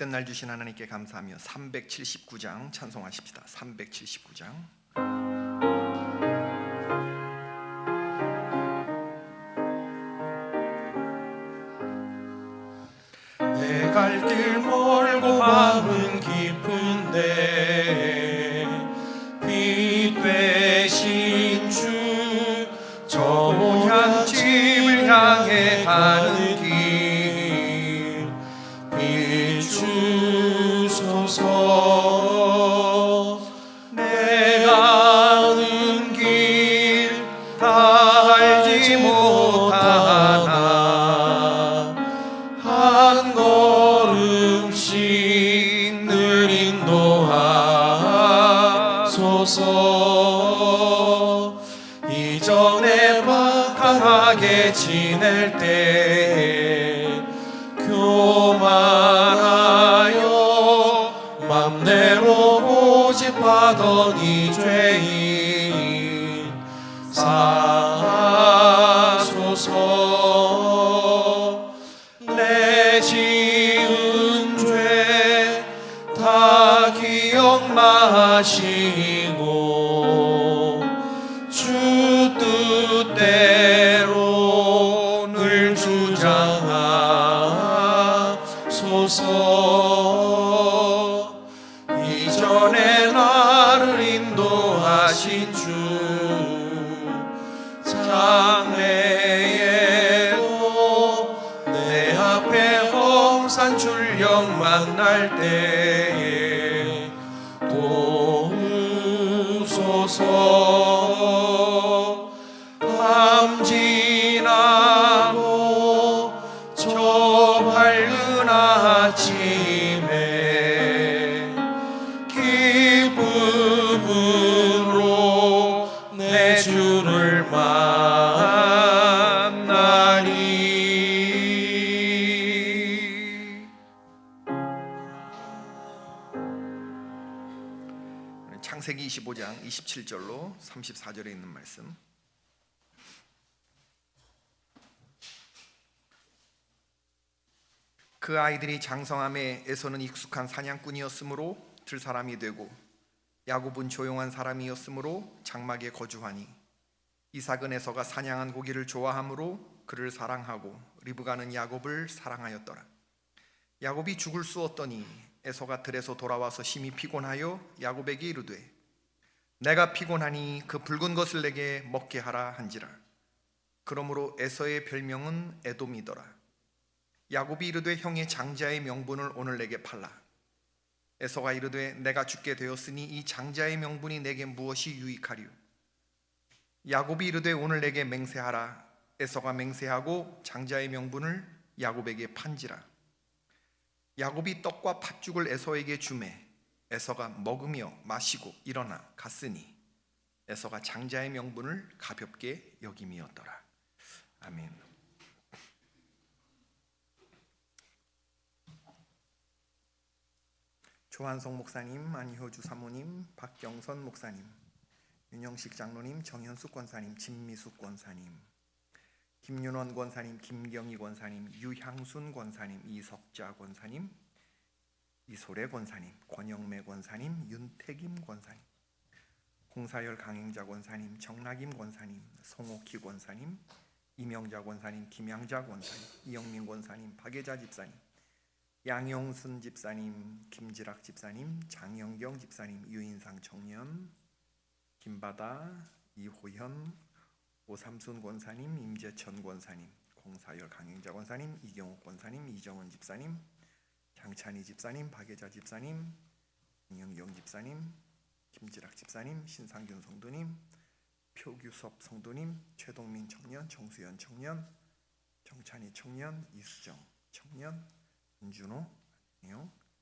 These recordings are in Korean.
복된 날 주신 하나님께 감사하며 379장 찬송하십시다. 379장. 내 갈 길 멀고 밤은 깊은데 빛 되신 주 저 모양집을 향해 가는 길 비추소서. 내가 가는 길 다 알지 못하나 한 걸음씩 늘 인도하소서. 이전에 강하게 지낼 때 교만하여 맘대로 고집하던 이 죄인 사하소서. 내 지은 죄 다 기억나시고 주 뜻대로 늘 주장하소서. 이전에 나를 인도하신 주 장래에도 내 앞에 홍산 출령 만날 때에 도우소서. 밤 지나고 저 밝은 아침에 기쁨으로 내 주를 만나리. 창세기 25장 27절로 34절에 있는 말씀. 그 아이들이 장성함에 에서는 익숙한 사냥꾼이었으므로 들사람이 되고 야곱은 조용한 사람이었으므로 장막에 거주하니 이삭은 에서가 사냥한 고기를 좋아하므로 그를 사랑하고 리브가는 야곱을 사랑하였더라. 야곱이 죽을 쑤었더니 에서가 들에서 돌아와서 심히 피곤하여 야곱에게 이르되 내가 피곤하니 그 붉은 것을 내게 먹게 하라 한지라. 그러므로 에서의 별명은 에돔이더라. 야곱이 이르되 형의 장자의 명분을 오늘 내게 팔라. 에서가 이르되 내가 죽게 되었으니 이 장자의 명분이 내게 무엇이 유익하리요. 야곱이 이르되 오늘 내게 맹세하라. 에서가 맹세하고 장자의 명분을 야곱에게 판지라. 야곱이 떡과 팥죽을 에서에게 주매 에서가 먹으며 마시고 일어나 갔으니 에서가 장자의 명분을 가볍게 여김이었더라. 아멘. 조한성 목사님, 안효주 사모님, 박경선 목사님, 윤영식 장로님, 정현숙 권사님, 진미숙 권사님, 김윤원 권사님, 김경희 권사님, 유향순 권사님, 이석자 권사님, 이소래 권사님, 권영매 권사님, 윤태김 권사님, 홍사열 강행자 권사님, 정락임 권사님, 송옥희 권사님, 이명자 권사님, 김양자 권사님, 이영민 권사님, 박예자 집사님, 양영순 집사님, 김지락 집사님, 장영경 집사님, 유인상 청년, 김바다, 이호현, 오삼순 권사님, 임재천 권사님, 공사열 강행자 권사님, 이경옥 권사님, 이정은 집사님, 장찬희 집사님, 박예자 집사님, 김영경 집사님, 김지락 집사님, 신상균 성도님, 표규섭 성도님, 최동민 청년, 정수연 청년, 정찬희 청년, 이수정 청년, 윤준호,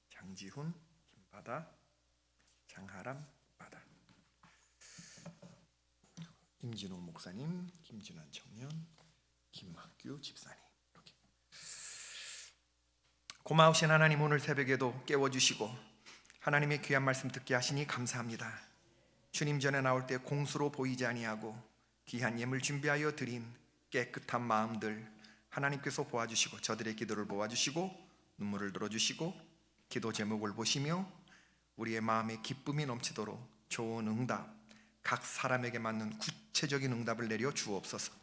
장지훈, 김바다, 장하람, 바다, 임진호 목사님, 김진환 청년, 김학규 집사님. 이렇게 고마우신 하나님, 오늘 새벽에도 깨워주시고 하나님의 귀한 말씀 듣게 하시니 감사합니다. 주님 전에 나올 때 공수로 보이지 아니하고 귀한 예물 준비하여 드린 깨끗한 마음들 하나님께서 보아주시고 저들의 기도를 보아주시고 눈물을 들어주시고 기도 제목을 보시며 우리의 마음에 기쁨이 넘치도록 좋은 응답, 각 사람에게 맞는 구체적인 응답을 내려 주옵소서.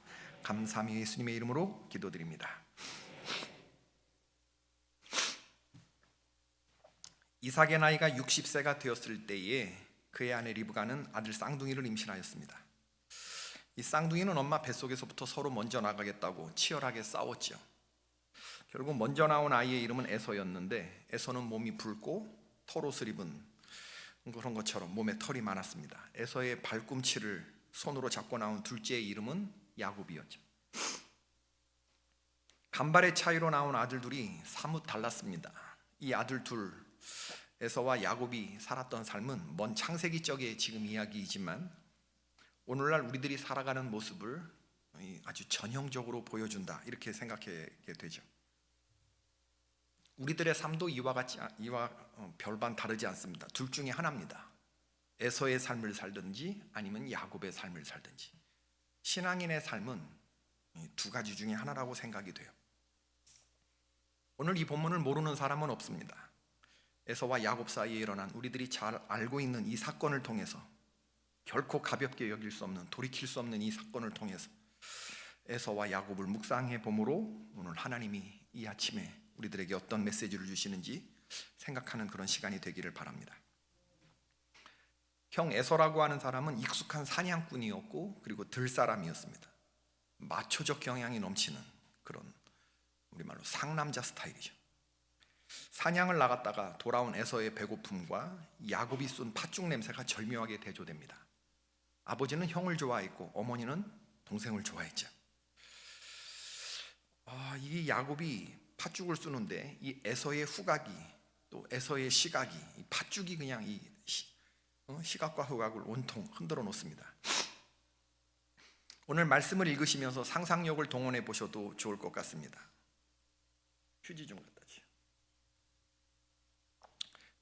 감사함이 예수님의 이름으로 기도드립니다. 이삭의 나이가 60세가 되었을 때에 그의 아내 리브가는 아들 쌍둥이를 임신하였습니다. 이 쌍둥이는 엄마 뱃속에서부터 서로 먼저 나가겠다고 치열하게 싸웠죠. 결국 먼저 나온 아이의 이름은 에서였는데, 에서는 몸이 붉고 털옷을 입은 그런 것처럼 몸에 털이 많았습니다. 에서의 발꿈치를 손으로 잡고 나온 둘째의 이름은 야곱이었죠. 간발의 차이로 나온 아들들이 사뭇 달랐습니다. 이 아들 둘, 에서와 야곱이 살았던 삶은 먼 창세기 적의 지금 이야기이지만 오늘날 우리들이 살아가는 모습을 아주 전형적으로 보여준다, 이렇게 생각하게 되죠. 우리들의 삶도 이와 별반 다르지 않습니다. 둘 중에 하나입니다. 에서의 삶을 살든지 아니면 야곱의 삶을 살든지. 신앙인의 삶은 두 가지 중에 하나라고 생각이 돼요. 오늘 이 본문을 모르는 사람은 없습니다. 에서와 야곱 사이에 일어난 우리들이 잘 알고 있는 이 사건을 통해서, 결코 가볍게 여길 수 없는, 돌이킬 수 없는 이 사건을 통해서 에서와 야곱을 묵상해 보므로 오늘 하나님이 이 아침에 우리들에게 어떤 메시지를 주시는지 생각하는 그런 시간이 되기를 바랍니다. 형 에서라고 하는 사람은 익숙한 사냥꾼이었고 그리고 들사람이었습니다. 마초적 경향이 넘치는 그런 우리말로 상남자 스타일이죠. 사냥을 나갔다가 돌아온 에서의 배고픔과 야곱이 쏜 팥죽 냄새가 절묘하게 대조됩니다. 아버지는 형을 좋아했고 어머니는 동생을 좋아했죠. 이 야곱이 팥죽을 쏘는데 이 에서의 후각이, 또 에서의 시각이, 이 팥죽이 그냥 이 시각과 후각을 온통 흔들어 놓습니다. 오늘 말씀을 읽으시면서 상상력을 동원해 보셔도 좋을 것 같습니다. 휴지 좀 갖다 주세요.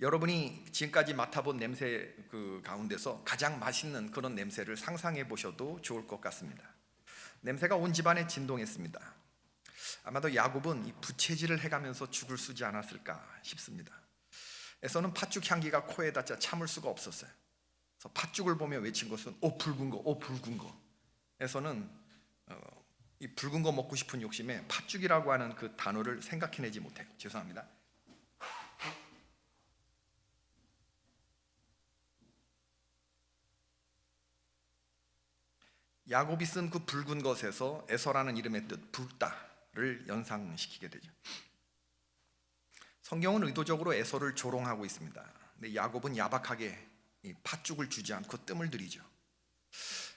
여러분이 지금까지 맡아본 냄새 그 가운데서 가장 맛있는 그런 냄새를 상상해 보셔도 좋을 것 같습니다. 냄새가 온 집안에 진동했습니다. 아마도 야곱은 이 부채질을 해가면서 죽을 쓰지 않았을까 싶습니다. 에서는 팥죽 향기가 코에 닿자 참을 수가 없었어요. 그래서 팥죽을 보며 외친 것은 오 붉은 거, 오 붉은 거. 에서는 이 붉은 거 먹고 싶은 욕심에 팥죽이라고 하는 그 단어를 생각해내지 못해요. 죄송합니다. 야곱이 쓴 그 붉은 것에서 에서라는 이름의 뜻 붉다를 연상시키게 되죠. 성경은 의도적으로 에서를 조롱하고 있습니다. 근데 야곱은 야박하게 이 팥죽을 주지 않고 뜸을 들이죠.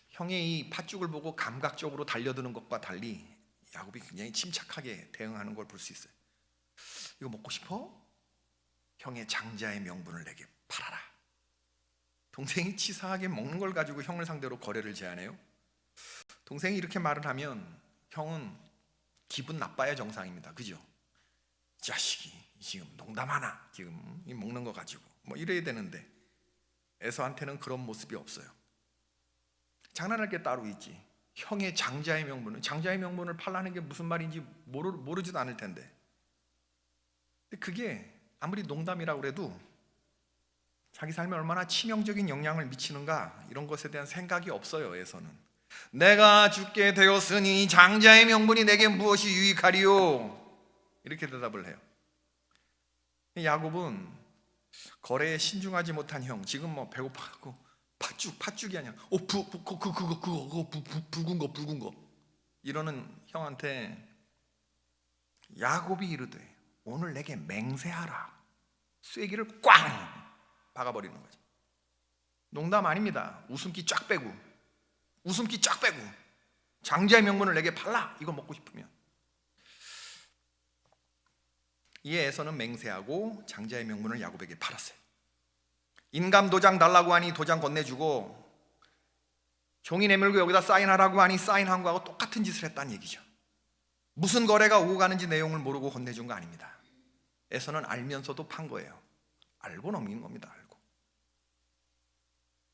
형의 이 팥죽을 보고 감각적으로 달려드는 것과 달리 야곱이 굉장히 침착하게 대응하는 걸 볼 수 있어요. 이거 먹고 싶어? 형의 장자의 명분을 내게 팔아라. 동생이 치사하게 먹는 걸 가지고 형을 상대로 거래를 제안해요. 동생이 이렇게 말을 하면 형은 기분 나빠야 정상입니다. 그죠? 자식이 지금 농담하나? 지금 이 먹는 거 가지고 뭐 이래야 되는데 에서한테는 그런 모습이 없어요. 장난할 게 따로 있지. 형의 장자의 명분을 팔라는 게 무슨 말인지 모르지도 않을 텐데. 근데 그게 아무리 농담이라고 그래도 자기 삶에 얼마나 치명적인 영향을 미치는가, 이런 것에 대한 생각이 없어요. 에서는 내가 죽게 되었으니 장자의 명분이 내게 무엇이 유익하리요? 이렇게 대답을 해요. 야곱은 거래에 신중하지 못한 형, 지금 뭐 배고파갖고 팥죽이 아니야. 그거 붉은 거 이러는 형한테 야곱이 이르되 오늘 내게 맹세하라. 쐐기를 꽝 박아버리는 거죠. 농담 아닙니다. 웃음기 쫙 빼고 장자의 명분을 내게 팔라. 이거 먹고 싶으면. 이에 에서는 맹세하고 장자의 명분을 야곱에게 팔았어요. 인감 도장 달라고 하니 도장 건네주고, 종이 내밀고 여기다 사인하라고 하니 사인한 거하고 똑같은 짓을 했다는 얘기죠. 무슨 거래가 오고 가는지 내용을 모르고 건네준 거 아닙니다. 에서는 알면서도 판 거예요. 알고 넘긴 겁니다. 알고.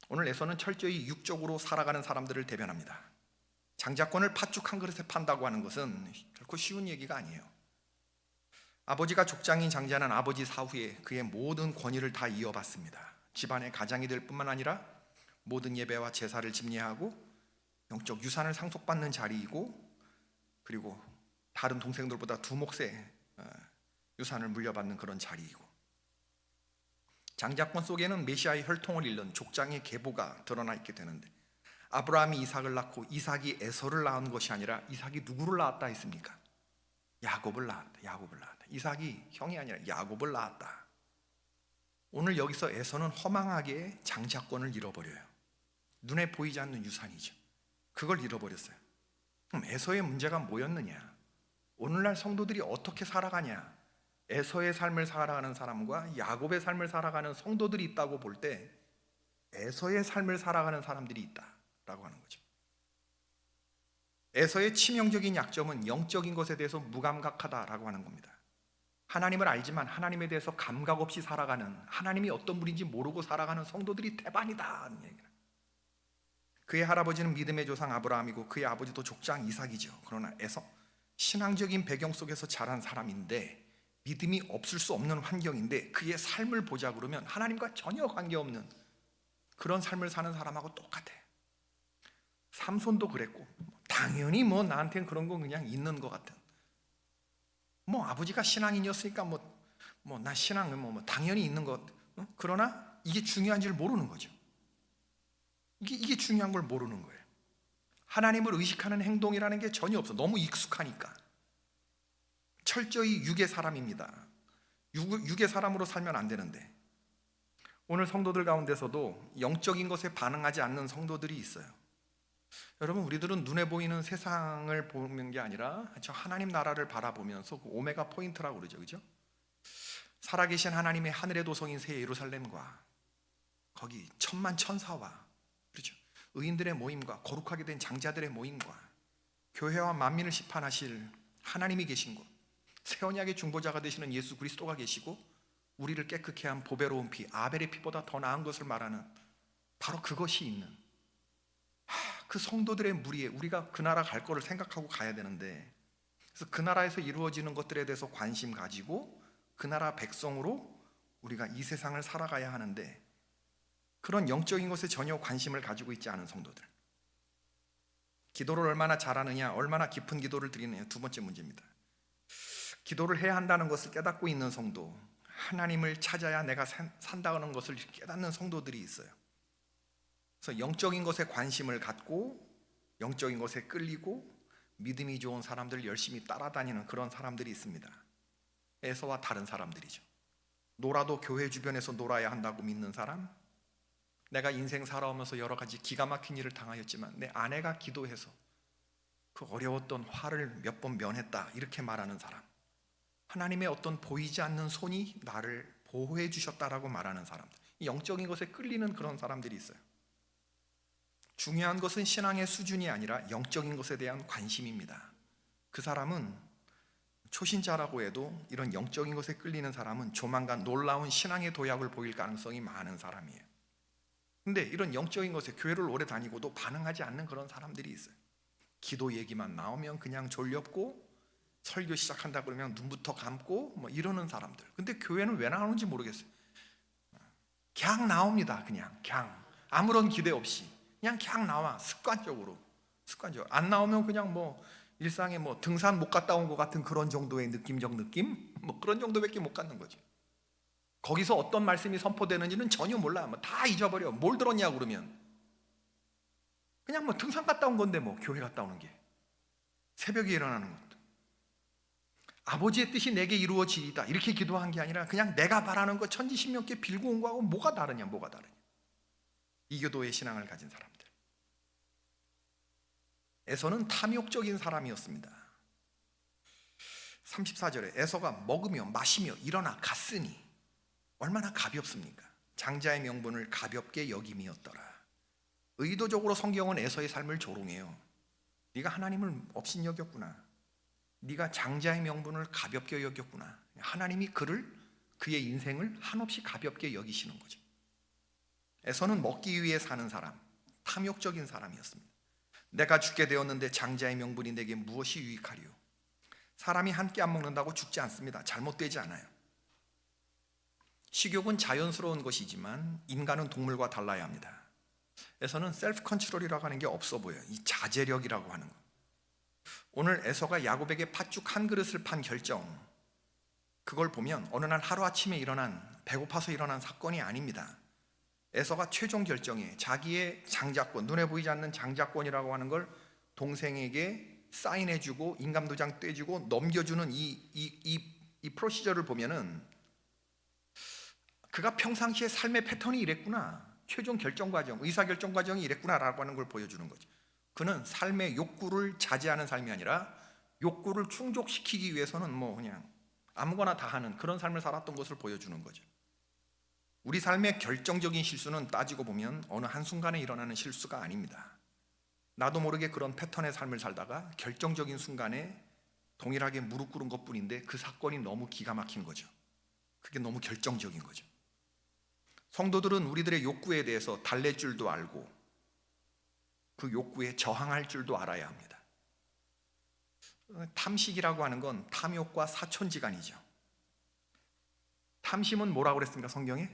오늘 에서는 철저히 육적으로 살아가는 사람들을 대변합니다. 장자권을 팥죽 한 그릇에 판다고 하는 것은 결코 쉬운 얘기가 아니에요. 아버지가 족장인 장자는 아버지 사후에 그의 모든 권위를 다 이어받습니다. 집안의 가장이 될 뿐만 아니라 모든 예배와 제사를 집례하고 영적 유산을 상속받는 자리이고, 그리고 다른 동생들보다 두 몫의 유산을 물려받는 그런 자리이고, 장자권 속에는 메시아의 혈통을 잃는 족장의 계보가 드러나 있게 되는데, 아브라함이 이삭을 낳고 이삭이 에서를 낳은 것이 아니라 이삭이 누구를 낳았다 했습니까? 야곱을 낳았다. 이삭이 형이 아니라 야곱을 낳았다. 오늘 여기서 에서는 허망하게 장자권을 잃어버려요. 눈에 보이지 않는 유산이죠. 그걸 잃어버렸어요. 그럼 에서의 문제가 뭐였느냐? 오늘날 성도들이 어떻게 살아가냐? 에서의 삶을 살아가는 사람과 야곱의 삶을 살아가는 성도들이 있다고 볼 때 에서의 삶을 살아가는 사람들이 있다라고 하는 거죠. 에서의 치명적인 약점은 영적인 것에 대해서 무감각하다라고 하는 겁니다. 하나님을 알지만 하나님에 대해서 감각 없이 살아가는, 하나님이 어떤 분인지 모르고 살아가는 성도들이 대반이다 하는 얘기를. 그의 할아버지는 믿음의 조상 아브라함이고 그의 아버지도 족장 이삭이죠. 그러나 에서 신앙적인 배경 속에서 자란 사람인데, 믿음이 없을 수 없는 환경인데 그의 삶을 보자 그러면 하나님과 전혀 관계없는 그런 삶을 사는 사람하고 똑같아. 삼손도 그랬고, 당연히 나한테는 그런 거 그냥 있는 것 같은, 아버지가 신앙인이었으니까 나 신앙은 당연히 있는 것. 그러나 이게 중요한 줄 모르는 거죠. 이게 중요한 걸 모르는 거예요. 하나님을 의식하는 행동이라는 게 전혀 없어. 너무 익숙하니까. 철저히 육의 사람입니다. 육의 사람으로 살면 안 되는데, 오늘 성도들 가운데서도 영적인 것에 반응하지 않는 성도들이 있어요. 여러분, 우리들은 눈에 보이는 세상을 보는 게 아니라 저 하나님 나라를 바라보면서 그 오메가 포인트라고 그러죠, 그죠? 살아계신 하나님의 하늘의 도성인 새 예루살렘과 거기 천만 천사와, 그렇죠, 의인들의 모임과 거룩하게 된 장자들의 모임과 교회와 만민을 심판하실 하나님이 계신 곳, 새 언약의 중보자가 되시는 예수 그리스도가 계시고 우리를 깨끗게 한 보배로운 피, 아벨의 피보다 더 나은 것을 말하는 바로 그것이 있는 그 성도들의 무리에 우리가 그 나라 갈 거를 생각하고 가야 되는데, 그래서 그 나라에서 이루어지는 것들에 대해서 관심 가지고 그 나라 백성으로 우리가 이 세상을 살아가야 하는데, 그런 영적인 것에 전혀 관심을 가지고 있지 않은 성도들, 기도를 얼마나 잘하느냐, 얼마나 깊은 기도를 드리느냐, 두 번째 문제입니다. 기도를 해야 한다는 것을 깨닫고 있는 성도, 하나님을 찾아야 내가 산다는 것을 깨닫는 성도들이 있어요. 그래서 영적인 것에 관심을 갖고 영적인 것에 끌리고 믿음이 좋은 사람들을 열심히 따라다니는 그런 사람들이 있습니다. 에서와 다른 사람들이죠. 놀아도 교회 주변에서 놀아야 한다고 믿는 사람, 내가 인생 살아오면서 여러 가지 기가 막힌 일을 당하였지만 내 아내가 기도해서 그 어려웠던 화를 몇 번 면했다, 이렇게 말하는 사람, 하나님의 어떤 보이지 않는 손이 나를 보호해 주셨다라고 말하는 사람들, 영적인 것에 끌리는 그런 사람들이 있어요. 중요한 것은 신앙의 수준이 아니라 영적인 것에 대한 관심입니다. 그 사람은 초신자라고 해도 이런 영적인 것에 끌리는 사람은 조만간 놀라운 신앙의 도약을 보일 가능성이 많은 사람이에요. 근데 이런 영적인 것에 교회를 오래 다니고도 반응하지 않는 그런 사람들이 있어요. 기도 얘기만 나오면 그냥 졸렵고, 설교 시작한다 그러면 눈부터 감고 이러는 사람들. 근데 교회는 왜 나오는지 모르겠어요. 그냥 나옵니다. 그냥 아무런 기대 없이 그냥 나와. 습관적으로 안 나오면 그냥 일상에 등산 못 갔다 온 것 같은 그런 정도의 느낌적 느낌, 그런 정도밖에 못 갖는 거죠. 거기서 어떤 말씀이 선포되는지는 전혀 몰라. 다 잊어버려. 뭘 들었냐 그러면 그냥 등산 갔다 온 건데 교회 갔다 오는 게, 새벽에 일어나는 것도 아버지의 뜻이 내게 이루어지리다 이렇게 기도한 게 아니라 그냥 내가 바라는 거 천지신명께 빌고 온 거하고 뭐가 다르냐. 이교도의 신앙을 가진 사람들. 에서는 탐욕적인 사람이었습니다. 34절에 에서가 먹으며 마시며 일어나 갔으니, 얼마나 가볍습니까? 장자의 명분을 가볍게 여김이었더라. 의도적으로 성경은 에서의 삶을 조롱해요. 네가 하나님을 업신여겼구나. 네가 장자의 명분을 가볍게 여겼구나. 하나님이 그의 인생을 한없이 가볍게 여기시는 거죠. 에서는 먹기 위해 사는 사람, 탐욕적인 사람이었습니다. 내가 죽게 되었는데 장자의 명분이 내게 무엇이 유익하리요? 사람이 한 끼 안 먹는다고 죽지 않습니다. 잘못되지 않아요. 식욕은 자연스러운 것이지만 인간은 동물과 달라야 합니다. 에서는 셀프 컨트롤이라고 하는 게 없어 보여요. 이 자제력이라고 하는 거. 오늘 에서가 야곱에게 팥죽 한 그릇을 판 결정, 그걸 보면 어느 날 하루아침에 배고파서 일어난 사건이 아닙니다. 에서가 최종 결정에 자기의 장자권, 눈에 보이지 않는 장자권이라고 하는 걸 동생에게 사인해주고 인감도장 떼주고 넘겨주는 이 프로시저를 보면은 그가 평상시의 삶의 패턴이 이랬구나, 최종 결정 과정, 의사결정 과정이 이랬구나라고 하는 걸 보여주는 거죠. 그는 삶의 욕구를 자제하는 삶이 아니라 욕구를 충족시키기 위해서는 그냥 아무거나 다 하는 그런 삶을 살았던 것을 보여주는 거죠. 우리 삶의 결정적인 실수는 따지고 보면 어느 한순간에 일어나는 실수가 아닙니다. 나도 모르게 그런 패턴의 삶을 살다가 결정적인 순간에 동일하게 무릎 꿇은 것뿐인데 그 사건이 너무 기가 막힌 거죠. 그게 너무 결정적인 거죠. 성도들은 우리들의 욕구에 대해서 달랠 줄도 알고 그 욕구에 저항할 줄도 알아야 합니다. 탐식이라고 하는 건 탐욕과 사촌지간이죠. 탐심은 뭐라고 그랬습니까, 성경에?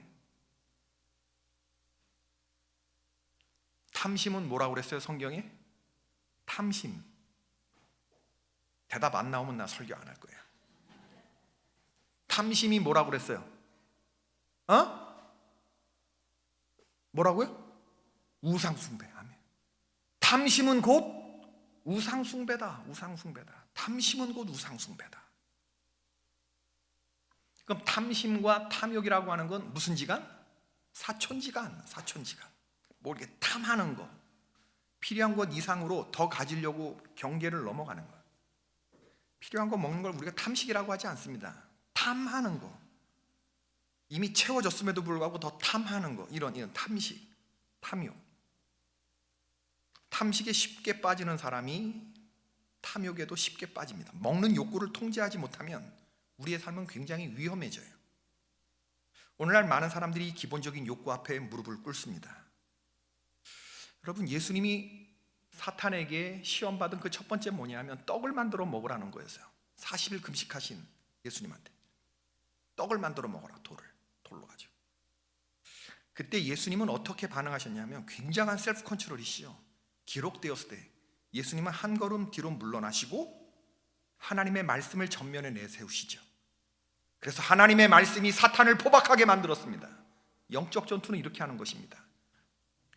탐심은 뭐라고 그랬어요, 성경에? 탐심. 대답 안 나오면 나 설교 안 할 거예요. 탐심이 뭐라고 그랬어요? 뭐라고요? 우상숭배. 아멘. 탐심은 곧 우상숭배다. 우상숭배다. 탐심은 곧 우상숭배다. 그럼 탐심과 탐욕이라고 하는 건 무슨 지간? 사촌지간. 뭐 이렇게 탐하는 거, 필요한 것 이상으로 더 가지려고 경계를 넘어가는 거. 필요한 거 먹는 걸 우리가 탐식이라고 하지 않습니다. 탐하는 거, 이미 채워졌음에도 불구하고 더 탐하는 거, 이런 탐식, 탐욕. 탐식에 쉽게 빠지는 사람이 탐욕에도 쉽게 빠집니다. 먹는 욕구를 통제하지 못하면 우리의 삶은 굉장히 위험해져요. 오늘날 많은 사람들이 기본적인 욕구 앞에 무릎을 꿇습니다. 여러분, 예수님이 사탄에게 시험받은 그 첫 번째 뭐냐면 떡을 만들어 먹으라는 거였어요. 40일 금식하신 예수님한테 떡을 만들어 먹어라. 돌로 가지고. 그때 예수님은 어떻게 반응하셨냐면 굉장한 셀프 컨트롤이시죠. 기록되었을 때 예수님은 한 걸음 뒤로 물러나시고 하나님의 말씀을 전면에 내세우시죠. 그래서 하나님의 말씀이 사탄을 포박하게 만들었습니다. 영적 전투는 이렇게 하는 것입니다.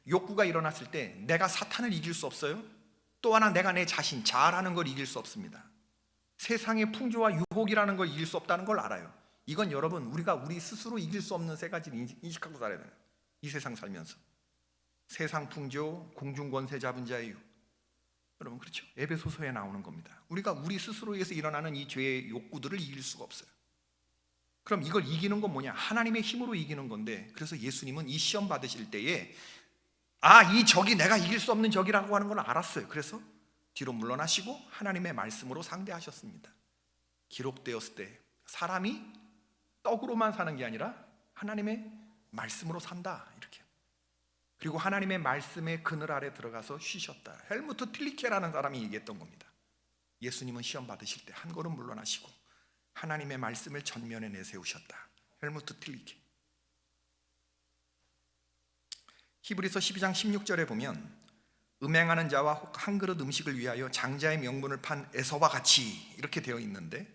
욕구가 일어났을 때 내가 사탄을 이길 수 없어요. 또 하나 내가 내 자신, 자아라는 걸 이길 수 없습니다. 세상의 풍조와 유혹이라는 걸 이길 수 없다는 걸 알아요. 이건 여러분, 우리가 우리 스스로 이길 수 없는 세 가지를 인식하고 살아야 돼요. 이 세상 살면서 세상 풍조, 공중권세 잡은 자의 유, 여러분 그렇죠? 에베소서에 나오는 겁니다. 우리가 우리 스스로에서 일어나는 이 죄의 욕구들을 이길 수가 없어요. 그럼 이걸 이기는 건 뭐냐? 하나님의 힘으로 이기는 건데, 그래서 예수님은 이 시험 받으실 때에 이 적이 내가 이길 수 없는 적이라고 하는 걸 알았어요. 그래서 뒤로 물러나시고 하나님의 말씀으로 상대하셨습니다. 기록되었을 때 사람이 떡으로만 사는 게 아니라 하나님의 말씀으로 산다, 이렇게. 그리고 하나님의 말씀의 그늘 아래 들어가서 쉬셨다. 헬무트 틸리케라는 사람이 얘기했던 겁니다. 예수님은 시험 받으실 때 한 걸음 물러나시고 하나님의 말씀을 전면에 내세우셨다. 헬무트 틸리케. 히브리서 12장 16절에 보면 음행하는 자와 한 그릇 음식을 위하여 장자의 명분을 판 에서와 같이 이렇게 되어 있는데,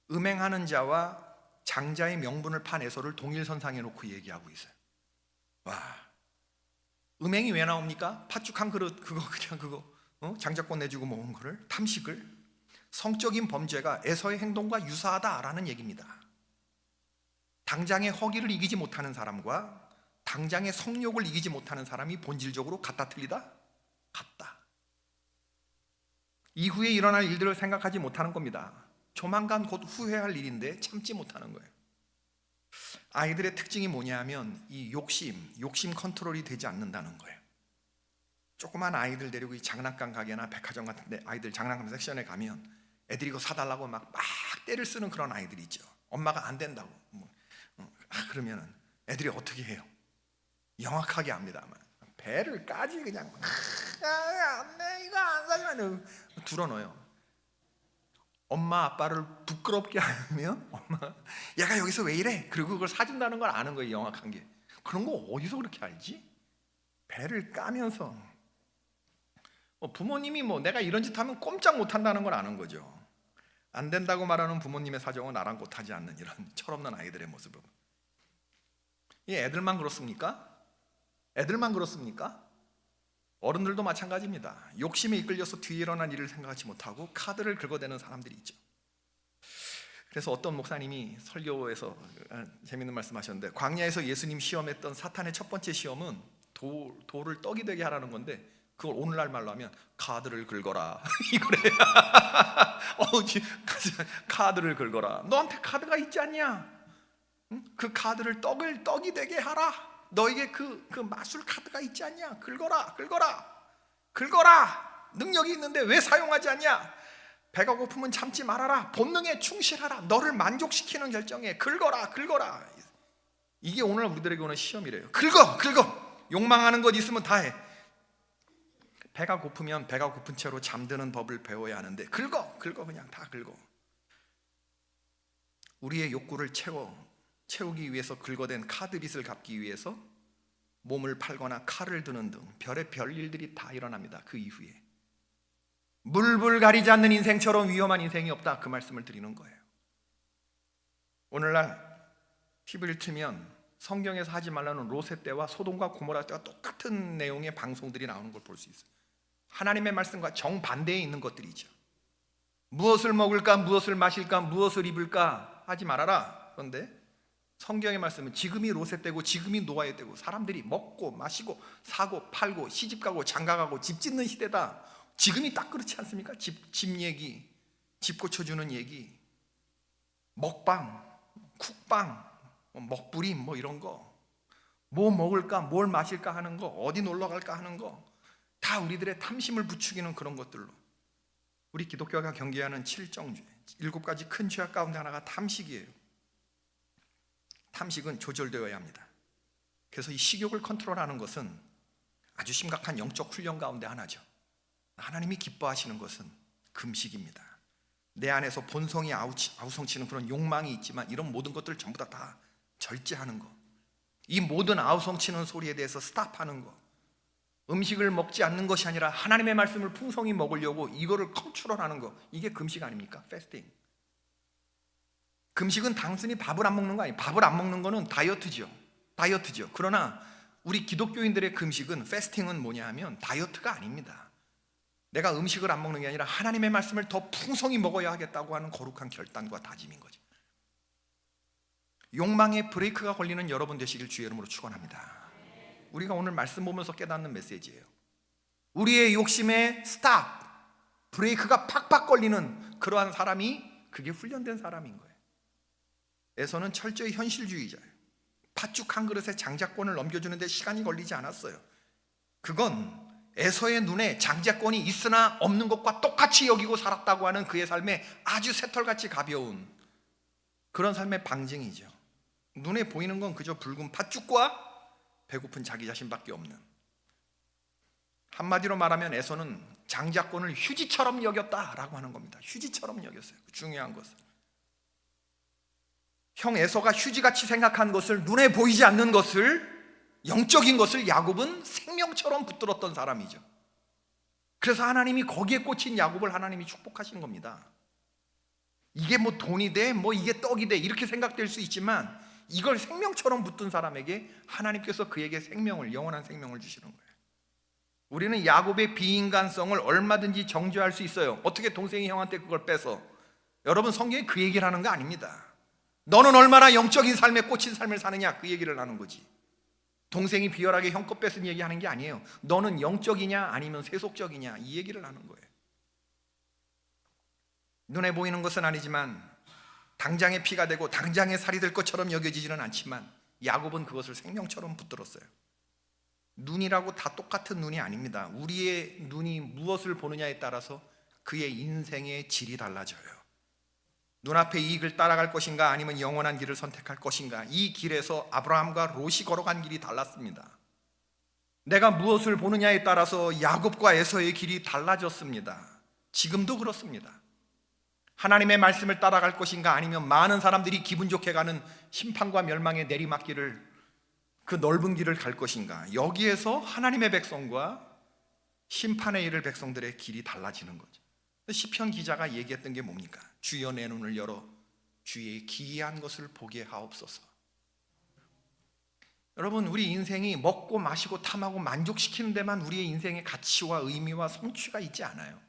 음행하는 자와 장자의 명분을 판 에서를 동일선상에 놓고 얘기하고 있어요. 와, 음행이 왜 나옵니까? 팥죽 한 그릇 그거 장자권 내주고 먹은 거를, 탐식을. 성적인 범죄가 에서의 행동과 유사하다라는 얘기입니다. 당장의 허기를 이기지 못하는 사람과 당장의 성욕을 이기지 못하는 사람이 본질적으로 같다 틀리다? 같다. 이후에 일어날 일들을 생각하지 못하는 겁니다. 조만간 곧 후회할 일인데 참지 못하는 거예요. 아이들의 특징이 뭐냐 하면 이 욕심 컨트롤이 되지 않는다는 거예요. 조그만 아이들 데리고 이 장난감 가게나 백화점 같은 데 아이들 장난감 섹션에 가면 애들이 이거 사달라고 막 떼를 쓰는 그런 아이들이 있죠. 엄마가 안 된다고 그러면 애들이 어떻게 해요? 영악하게 합니다. 배를 까지 그냥 안돼, 이거 안 사면 둘러넣어요. 엄마 아빠를 부끄럽게 하면 엄마가 얘가 여기서 왜 이래? 그리고 그걸 사준다는 걸 아는 거예요. 영악한 게. 그런 거 어디서 그렇게 알지? 배를 까면서 부모님이 내가 이런 짓 하면 꼼짝 못 한다는 걸 아는 거죠. 안 된다고 말하는 부모님의 사정은 아랑곳하지 않는 이런 철없는 아이들의 모습을. 이 애들만 그렇습니까? 애들만 그렇습니까? 어른들도 마찬가지입니다. 욕심에 이끌려서 뒤에 일어난 일을 생각하지 못하고 카드를 긁어대는 사람들이 있죠. 그래서 어떤 목사님이 설교에서 재밌는 말씀하셨는데, 광야에서 예수님 시험했던 사탄의 첫 번째 시험은 돌을 떡이 되게 하라는 건데, 그걸 오늘날 말로 하면 카드를 긁어라 이거래. 카드를 긁어라. 너한테 카드가 있지 않냐? 응? 그 카드를 떡이 되게 하라. 너에게 그 마술 카드가 있지 않냐? 긁어라. 능력이 있는데 왜 사용하지 않냐? 배가 고프면 참지 말아라. 본능에 충실하라. 너를 만족시키는 결정에 긁어라. 이게 오늘 우리들에게 오는 시험이래요. 긁어. 욕망하는 것 있으면 다 해. 배가 고프면 배가 고픈 채로 잠드는 법을 배워야 하는데 긁어 그냥 다 긁어. 우리의 욕구를 채우기 위해서 긁어댄 카드빚을 갚기 위해서 몸을 팔거나 칼을 드는 등 별의 일들이 다 일어납니다. 그 이후에 물불 가리지 않는 인생처럼 위험한 인생이 없다, 그 말씀을 드리는 거예요. 오늘날 TV를 틀면 성경에서 하지 말라는 롯의 때와 소돔과 고모라 때와 똑같은 내용의 방송들이 나오는 걸 볼 수 있어요. 하나님의 말씀과 정반대에 있는 것들이죠. 무엇을 먹을까, 무엇을 마실까, 무엇을 입을까 하지 말아라. 그런데 성경의 말씀은 지금이 롯의 때고 지금이 노아의 때고 사람들이 먹고 마시고 사고 팔고 시집가고 장가가고 집 짓는 시대다. 지금이 딱 그렇지 않습니까? 집 얘기, 집 고쳐주는 얘기, 먹방, 쿡방, 먹부림 이런 거, 뭐 먹을까, 뭘 마실까 하는 거, 어디 놀러 갈까 하는 거, 다 우리들의 탐심을 부추기는 그런 것들로 우리 기독교가 경계하는 7정죄, 7가지 큰 죄악 가운데 하나가 탐식이에요. 탐식은 조절되어야 합니다. 그래서 이 식욕을 컨트롤하는 것은 아주 심각한 영적 훈련 가운데 하나죠. 하나님이 기뻐하시는 것은 금식입니다. 내 안에서 본성이 아우성치는 그런 욕망이 있지만 이런 모든 것들을 전부 다 절제하는 거, 이 모든 아우성치는 소리에 대해서 스탑하는 거, 음식을 먹지 않는 것이 아니라 하나님의 말씀을 풍성히 먹으려고 이거를 컨트롤하는 거, 이게 금식 아닙니까? 패스팅. 금식은 단순히 밥을 안 먹는 거 아니에요. 밥을 안 먹는 거는 다이어트죠. 그러나 우리 기독교인들의 금식은, 패스팅은 뭐냐 하면 다이어트가 아닙니다. 내가 음식을 안 먹는 게 아니라 하나님의 말씀을 더 풍성히 먹어야 하겠다고 하는 거룩한 결단과 다짐인 거죠. 욕망의 브레이크가 걸리는 여러분 되시길 주의 이름으로 축원합니다. 우리가 오늘 말씀 보면서 깨닫는 메시지예요. 우리의 욕심에 스탑, 브레이크가 팍팍 걸리는 그러한 사람이, 그게 훈련된 사람인 거예요. 에서는 철저히 현실주의자예요. 팥죽 한 그릇에 장자권을 넘겨주는데 시간이 걸리지 않았어요. 그건 에서의 눈에 장자권이 있으나 없는 것과 똑같이 여기고 살았다고 하는 그의 삶에 아주 새털같이 가벼운 그런 삶의 방증이죠. 눈에 보이는 건 그저 붉은 팥죽과 배고픈 자기 자신밖에 없는, 한마디로 말하면 에서는 장자권을 휴지처럼 여겼다라고 하는 겁니다. 휴지처럼 여겼어요. 중요한 것은 형 에서가 휴지같이 생각한 것을, 눈에 보이지 않는 것을, 영적인 것을 야곱은 생명처럼 붙들었던 사람이죠. 그래서 하나님이 거기에 꽂힌 야곱을 하나님이 축복하시는 겁니다. 이게 뭐 돈이 돼, 뭐 이게 떡이 돼, 이렇게 생각될 수 있지만 이걸 생명처럼 붙든 사람에게 하나님께서 그에게 생명을, 영원한 생명을 주시는 거예요. 우리는 야곱의 비인간성을 얼마든지 정죄할 수 있어요. 어떻게 동생이 형한테 그걸 뺏어? 여러분, 성경이 그 얘기를 하는 거 아닙니다. 너는 얼마나 영적인 삶에 꽂힌 삶을 사느냐, 그 얘기를 하는 거지. 동생이 비열하게 형 것 뺏은 얘기 하는 게 아니에요. 너는 영적이냐 아니면 세속적이냐, 이 얘기를 하는 거예요. 눈에 보이는 것은 아니지만 당장의 피가 되고 당장의 살이 될 것처럼 여겨지지는 않지만 야곱은 그것을 생명처럼 붙들었어요. 눈이라고 다 똑같은 눈이 아닙니다. 우리의 눈이 무엇을 보느냐에 따라서 그의 인생의 질이 달라져요. 눈앞의 이익을 따라갈 것인가 아니면 영원한 길을 선택할 것인가, 이 길에서 아브라함과 롯이 걸어간 길이 달랐습니다. 내가 무엇을 보느냐에 따라서 야곱과 에서의 길이 달라졌습니다. 지금도 그렇습니다. 하나님의 말씀을 따라갈 것인가, 아니면 많은 사람들이 기분 좋게 가는 심판과 멸망의 내리막길을, 그 넓은 길을 갈 것인가. 여기에서 하나님의 백성과 심판에 이를 백성들의 길이 달라지는 거죠. 시편 기자가 얘기했던 게 뭡니까? 주여 내 눈을 열어 주의 기이한 것을 보게 하옵소서. 여러분, 우리 인생이 먹고 마시고 탐하고 만족시키는 데만 우리의 인생의 가치와 의미와 성취가 있지 않아요.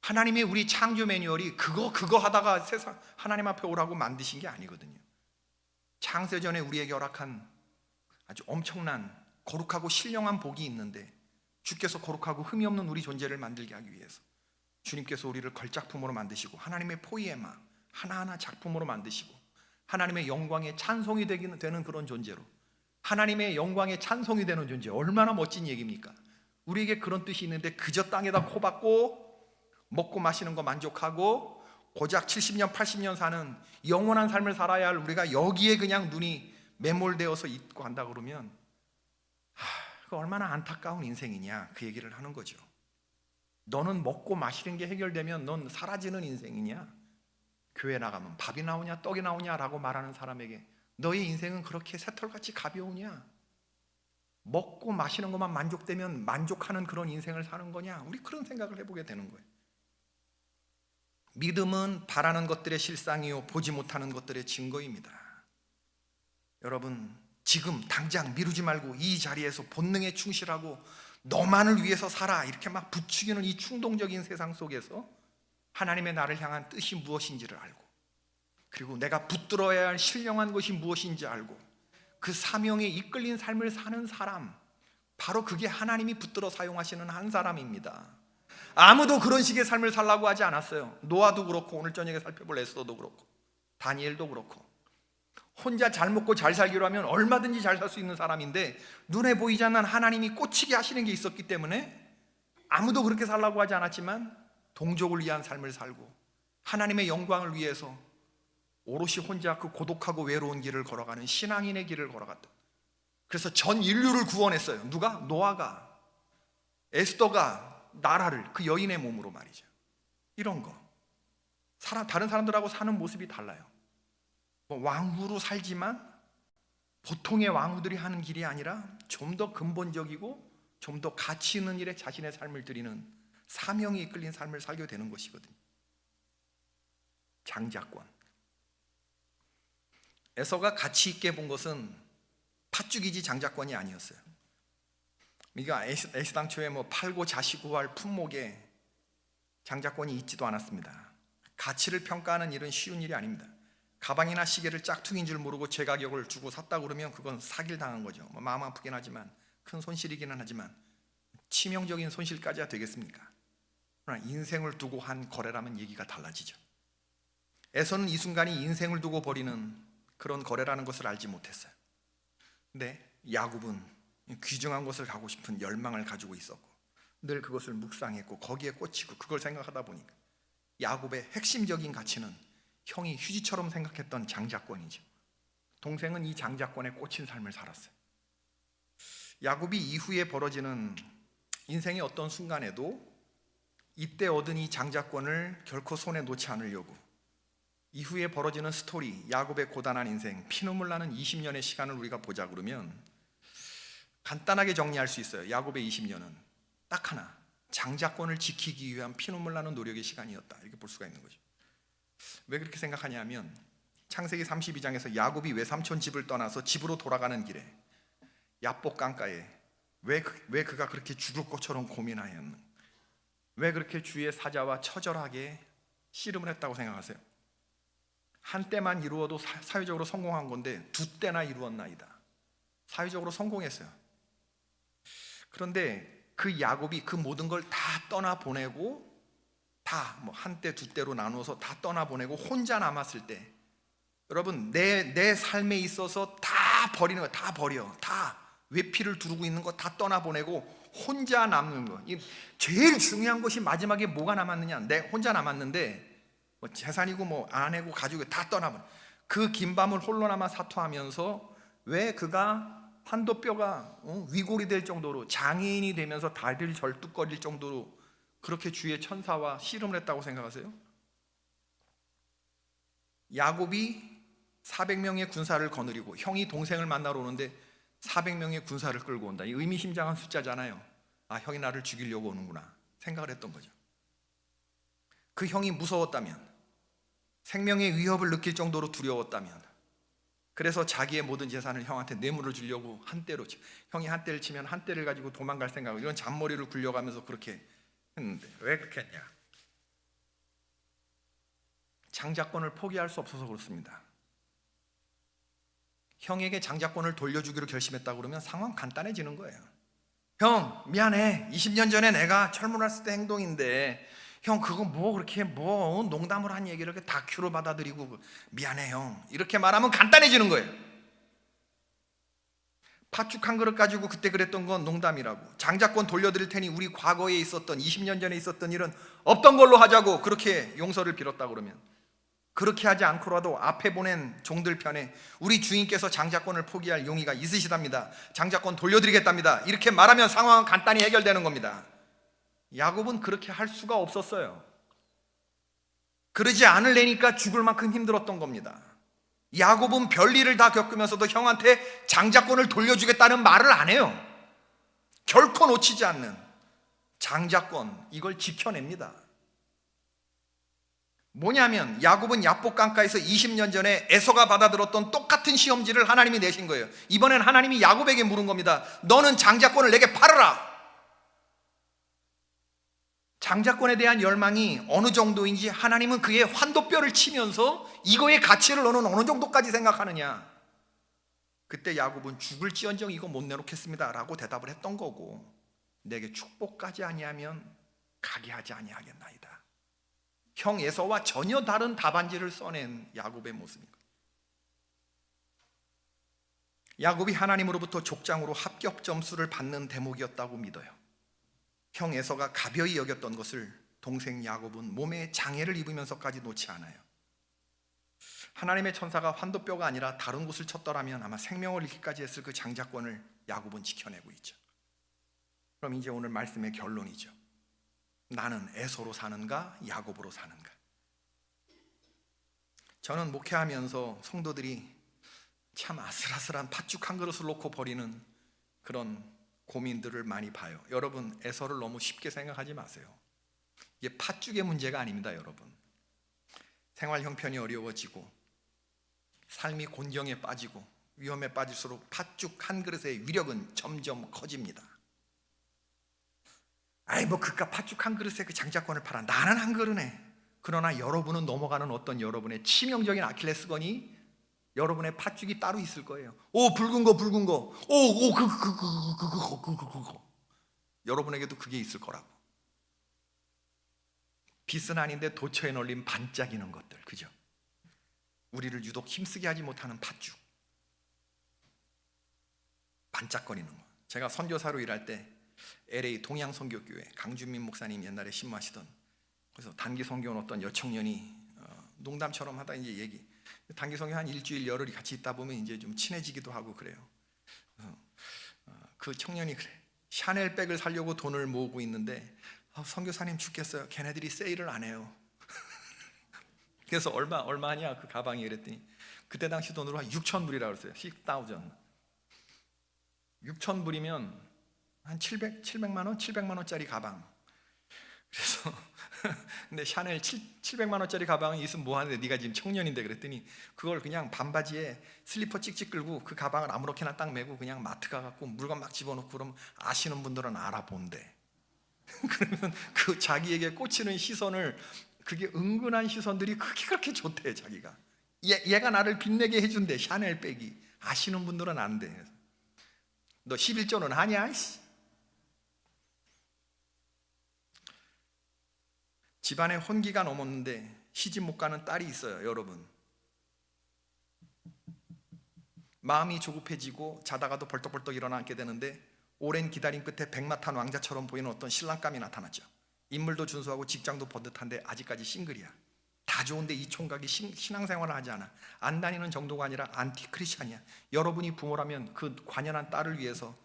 하나님의 우리 창조 매뉴얼이 그거 하다가 세상 하나님 앞에 오라고 만드신 게 아니거든요. 창세전에 우리에게 허락한 아주 엄청난 거룩하고 신령한 복이 있는데, 주께서 거룩하고 흠이 없는 우리 존재를 만들게 하기 위해서 주님께서 우리를 걸작품으로 만드시고 하나님의 포이에마 하나하나 작품으로 만드시고 하나님의 영광에 찬송이 되는 그런 존재로, 하나님의 영광에 찬송이 되는 존재, 얼마나 멋진 얘기입니까? 우리에게 그런 뜻이 있는데 그저 땅에다 코박고 먹고 마시는 거 만족하고 고작 70년 80년 사는 영원한 삶을 살아야 할 우리가 여기에 그냥 눈이 매몰되어서 있고 한다 그러면 그 얼마나 안타까운 인생이냐, 그 얘기를 하는 거죠. 너는 먹고 마시는 게 해결되면 넌 사라지는 인생이냐? 교회 나가면 밥이 나오냐 떡이 나오냐라고 말하는 사람에게 너의 인생은 그렇게 새털같이 가벼우냐? 먹고 마시는 것만 만족되면 만족하는 그런 인생을 사는 거냐? 우리 그런 생각을 해보게 되는 거예요. 믿음은 바라는 것들의 실상이요 보지 못하는 것들의 증거입니다. 여러분, 지금 당장 미루지 말고 이 자리에서 본능에 충실하고 너만을 위해서 살아, 이렇게 막 부추기는 이 충동적인 세상 속에서 하나님의 나를 향한 뜻이 무엇인지를 알고, 그리고 내가 붙들어야 할 신령한 것이 무엇인지 알고 그 사명에 이끌린 삶을 사는 사람, 바로 그게 하나님이 붙들어 사용하시는 한 사람입니다. 아무도 그런 식의 삶을 살라고 하지 않았어요. 노아도 그렇고 오늘 저녁에 살펴볼 에스더도 그렇고 다니엘도 그렇고, 혼자 잘 먹고 잘 살기로 하면 얼마든지 잘 살 수 있는 사람인데 눈에 보이지 않는 하나님이 꽂히게 하시는 게 있었기 때문에 아무도 그렇게 살라고 하지 않았지만 동족을 위한 삶을 살고 하나님의 영광을 위해서 오롯이 혼자 그 고독하고 외로운 길을 걸어가는 신앙인의 길을 걸어갔다. 그래서 전 인류를 구원했어요. 누가? 노아가, 에스더가 나라를, 그 여인의 몸으로 말이죠. 이런 거 다른 사람들하고 사는 모습이 달라요. 뭐 왕후로 살지만 보통의 왕후들이 하는 길이 아니라 좀 더 근본적이고 좀 더 가치 있는 일에 자신의 삶을 드리는 사명이 이끌린 삶을 살게 되는 것이거든요. 장자권. 에서가 가치 있게 본 것은 팥죽이지 장자권이 아니었어요. 그러니까 애시당초에 뭐 팔고 자식 구할 품목에 장자권이 있지도 않았습니다. 가치를 평가하는 일은 쉬운 일이 아닙니다. 가방이나 시계를 짝퉁인 줄 모르고 제 가격을 주고 샀다 그러면 그건 사기를 당한 거죠. 뭐 마음 아프긴 하지만, 큰 손실이기는 하지만 치명적인 손실까지야 되겠습니까? 그러나 인생을 두고 한 거래라면 얘기가 달라지죠. 에서는 이 순간이 인생을 두고 벌이는 그런 거래라는 것을 알지 못했어요. 근데 야곱은 귀중한 것을 가고 싶은 열망을 가지고 있었고 늘 그것을 묵상했고 거기에 꽂히고 그걸 생각하다 보니까 야곱의 핵심적인 가치는 형이 휴지처럼 생각했던 장자권이죠. 동생은 이 장자권에 꽂힌 삶을 살았어요. 야곱이 이후에 벌어지는 인생의 어떤 순간에도 이때 얻은 이 장자권을 결코 손에 놓지 않으려고 이후에 벌어지는 스토리, 야곱의 고단한 인생, 피눈물 나는 20년의 시간을 우리가 보자 그러면 간단하게 정리할 수 있어요. 야곱의 20년은 딱 하나, 장자권을 지키기 위한 피눈물 나는 노력의 시간이었다, 이렇게 볼 수가 있는 거죠. 왜 그렇게 생각하냐면 창세기 32장에서 야곱이 외삼촌 집을 떠나서 집으로 돌아가는 길에 야복 강가에 왜 그가 그렇게 죽을 것처럼 고민하였는, 왜 그렇게 주의 사자와 처절하게 씨름을 했다고 생각하세요? 한때만 이루어도 사회적으로 성공한 건데 두 때나 이루었나이다. 사회적으로 성공했어요. 그런데 그 야곱이 그 모든 걸 다 떠나보내고, 다 뭐 한때 두 때로 나누어서 다 떠나보내고 혼자 남았을 때, 여러분 내 삶에 있어서 다 버리는 거, 다 버려, 다 외피를 두르고 있는 거 다 떠나보내고 혼자 남는 거. 제일 중요한 것이 마지막에 뭐가 남았느냐? 내 혼자 남았는데 뭐 재산이고 뭐 아내고 가족이 다 떠나버려. 그 긴 밤을 홀로 남아 사투하면서 왜 그가 환도뼈가 위골이 될 정도로 장애인이 되면서 다리를 절뚝거릴 정도로 그렇게 주의 천사와 씨름을 했다고 생각하세요? 야곱이 400명의 군사를 거느리고 형이 동생을 만나러 오는데 400명의 군사를 끌고 온다. 이 의미심장한 숫자잖아요. 아, 형이 나를 죽이려고 오는구나 생각을 했던 거죠. 그 형이 무서웠다면, 생명의 위협을 느낄 정도로 두려웠다면, 그래서 자기의 모든 재산을 형한테 뇌물을 주려고 한 대로 형이 한 대를 치면 한 대를 가지고 도망갈 생각을, 이런 잔머리를 굴려가면서 그렇게 했는데 왜 그렇게 했냐? 장자권을 포기할 수 없어서 그렇습니다. 형에게 장자권을 돌려주기로 결심했다고 그러면 상황 간단해지는 거예요. 형 미안해, 20년 전에 내가 철문했을 때 행동인데 형 그거 뭐 그렇게 뭐 농담을 한 얘기를 이렇게 다큐로 받아들이고, 미안해 형, 이렇게 말하면 간단해지는 거예요. 팥죽 한 그릇 가지고 그때 그랬던 건 농담이라고, 장자권 돌려드릴 테니 우리 과거에 있었던 20년 전에 있었던 일은 없던 걸로 하자고 그렇게 용서를 빌었다 그러면, 그렇게 하지 않고라도 앞에 보낸 종들 편에 우리 주인께서 장자권을 포기할 용의가 있으시답니다, 장자권 돌려드리겠답니다, 이렇게 말하면 상황은 간단히 해결되는 겁니다. 야곱은 그렇게 할 수가 없었어요. 그러지 않으려니까 죽을 만큼 힘들었던 겁니다. 야곱은 별일을 다 겪으면서도 형한테 장자권을 돌려주겠다는 말을 안 해요. 결코 놓치지 않는 장자권, 이걸 지켜냅니다. 뭐냐면 야곱은 야복 강가에서 20년 전에 에서가 받아들었던 똑같은 시험지를 하나님이 내신 거예요. 이번엔 하나님이 야곱에게 물은 겁니다. 너는 장자권을 내게 팔아라. 장자권에 대한 열망이 어느 정도인지 하나님은 그의 환도뼈를 치면서 이거의 가치를 너는 어느 정도까지 생각하느냐. 그때 야곱은 죽을지언정 이거 못 내놓겠습니다 라고 대답을 했던 거고, 내게 축복까지 아니하면 가게 하지 아니하겠나이다. 형 에서와 전혀 다른 답안지를 써낸 야곱의 모습입니다. 야곱이 하나님으로부터 족장으로 합격 점수를 받는 대목이었다고 믿어요. 형 에서가 가벼이 여겼던 것을 동생 야곱은 몸에 장애를 입으면서까지 놓지 않아요. 하나님의 천사가 환도뼈가 아니라 다른 곳을 쳤더라면 아마 생명을 잃기까지 했을 그 장자권을 야곱은 지켜내고 있죠. 그럼 이제 오늘 말씀의 결론이죠. 나는 에서로 사는가 야곱으로 사는가? 저는 목회하면서 성도들이 참 아슬아슬한 팥죽 한 그릇을 놓고 버리는 그런 고민들을 많이 봐요. 여러분, 에서를 너무 쉽게 생각하지 마세요. 이게 팥죽의 문제가 아닙니다. 여러분, 생활 형편이 어려워지고 삶이 곤경에 빠지고 위험에 빠질수록 팥죽 한 그릇의 위력은 점점 커집니다. 아이 뭐 그깟 팥죽 한 그릇에 그 장자권을 팔아, 나는 한 그릇에. 그러나 여러분은 넘어가는 어떤 여러분의 치명적인 아킬레스건이 여러분의 팥죽이 따로 있을 거예요. 오 붉은 거 그거 여러분에게도 그게 있을 거라고. 빛은 아닌데 도처에 널린 반짝이는 것들, 그죠? 우리를 유독 힘쓰게 하지 못하는 팥죽, 반짝거리는 거. 제가 선교사로 일할 때 LA 동양선교교회 강준민 목사님 옛날에 신모하시던, 그래서 단기 선교원 어떤 여청년이 농담처럼 하다 이제 얘기, 단기 선교 한 일주일 열흘이 같이 있다 보면 이제 좀 친해지기도 하고 그래요. 그 청년이 그래, 샤넬 백을 사려고 돈을 모으고 있는데 선교사님 죽겠어요, 걔네들이 세일을 안 해요. 그래서 얼마 하냐 그 가방이, 그랬더니 그때 당시 돈으로 한 6,000불이라고 그랬어요. 6,000. 6,000불이면 한 700만 원, 700만 원짜리 가방. 그래서 근데 샤넬 700만 원짜리 가방이 있으면 뭐 하는데, 네가 지금 청년인데, 그랬더니 그걸 그냥 반바지에 슬리퍼 찍찍 끌고 그 가방을 아무렇게나 딱 메고 그냥 마트 가갖고 물건 막 집어넣고 그러면 아시는 분들은 알아본대. 그러면 그 자기에게 꽂히는 시선을, 그게 은근한 시선들이 그렇게 좋대. 자기가 얘가 나를 빛내게 해준대. 샤넬 백이 아시는 분들은 안 돼. 너 11조는 하냐? 집안에 혼기가 넘었는데 시집 못 가는 딸이 있어요. 여러분, 마음이 조급해지고 자다가도 벌떡벌떡 일어나게 되는데 오랜 기다림 끝에 백마탄 왕자처럼 보이는 어떤 신랑감이 나타났죠. 인물도 준수하고 직장도 번듯한데 아직까지 싱글이야. 다 좋은데 이 총각이 신앙생활을 하지 않아. 안 다니는 정도가 아니라 안티 크리스찬이야. 여러분이 부모라면 그 관연한 딸을 위해서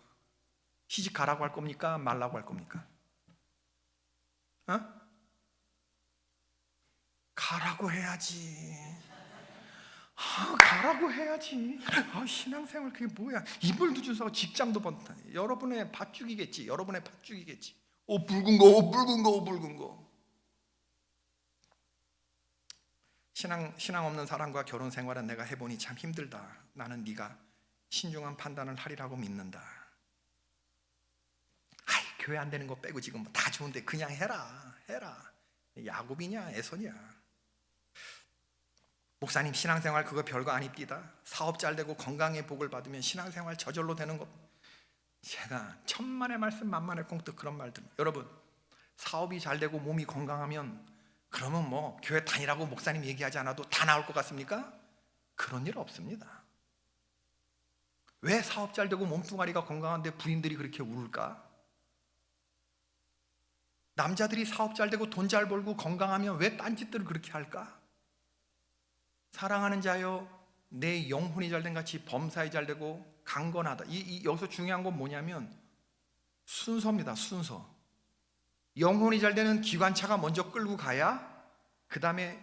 시집 가라고 할 겁니까? 말라고 할 겁니까? 가라고 해야지. 가라고 해야지. 신앙생활 그게 뭐야? 이불도 주워 직장도 번다. 여러분의 팥죽이겠지. 여러분의 팥죽이겠지. 오 붉은 거, 오 붉은 거, 오 붉은 거. 신앙 없는 사람과 결혼 생활은 내가 해보니 참 힘들다. 나는 네가 신중한 판단을 하리라고 믿는다. 아이, 교회 안 되는 거 빼고 지금 다 좋은데 그냥 해라. 야곱이냐 에서냐. 목사님 신앙생활 그거 별거 아닙니다. 사업 잘 되고 건강의 복을 받으면 신앙생활 저절로 되는 것. 제가 천만의 말씀 만만의 꽁트 그런 말들. 여러분 사업이 잘 되고 몸이 건강하면 그러면 뭐 교회 다니라고 목사님 얘기하지 않아도 다 나올 것 같습니까? 그런 일 없습니다. 왜 사업 잘 되고 몸뚱아리가 건강한데 부인들이 그렇게 울까? 남자들이 사업 잘 되고 돈 잘 벌고 건강하면 왜 딴짓들을 그렇게 할까? 사랑하는 자여 내 영혼이 잘된 같이 범사에 잘 되고 강건하다. 여기서 중요한 건 뭐냐면 순서입니다. 순서. 영혼이 잘 되는 기관차가 먼저 끌고 가야 그 다음에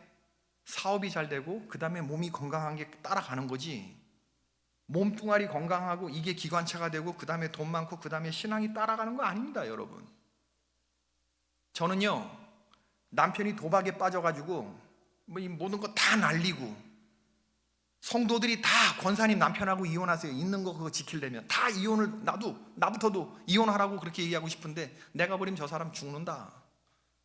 사업이 잘 되고 그 다음에 몸이 건강한 게 따라가는 거지. 몸뚱아리 건강하고 이게 기관차가 되고 그 다음에 돈 많고 그 다음에 신앙이 따라가는 거 아닙니다. 여러분 저는요 남편이 도박에 빠져가지고 뭐 이 모든 거 다 날리고 성도들이 다 권사님 남편하고 이혼하세요. 있는 거 그거 지키려면 다 이혼을 나부터도 이혼하라고 그렇게 얘기하고 싶은데 내가 버리면 저 사람 죽는다.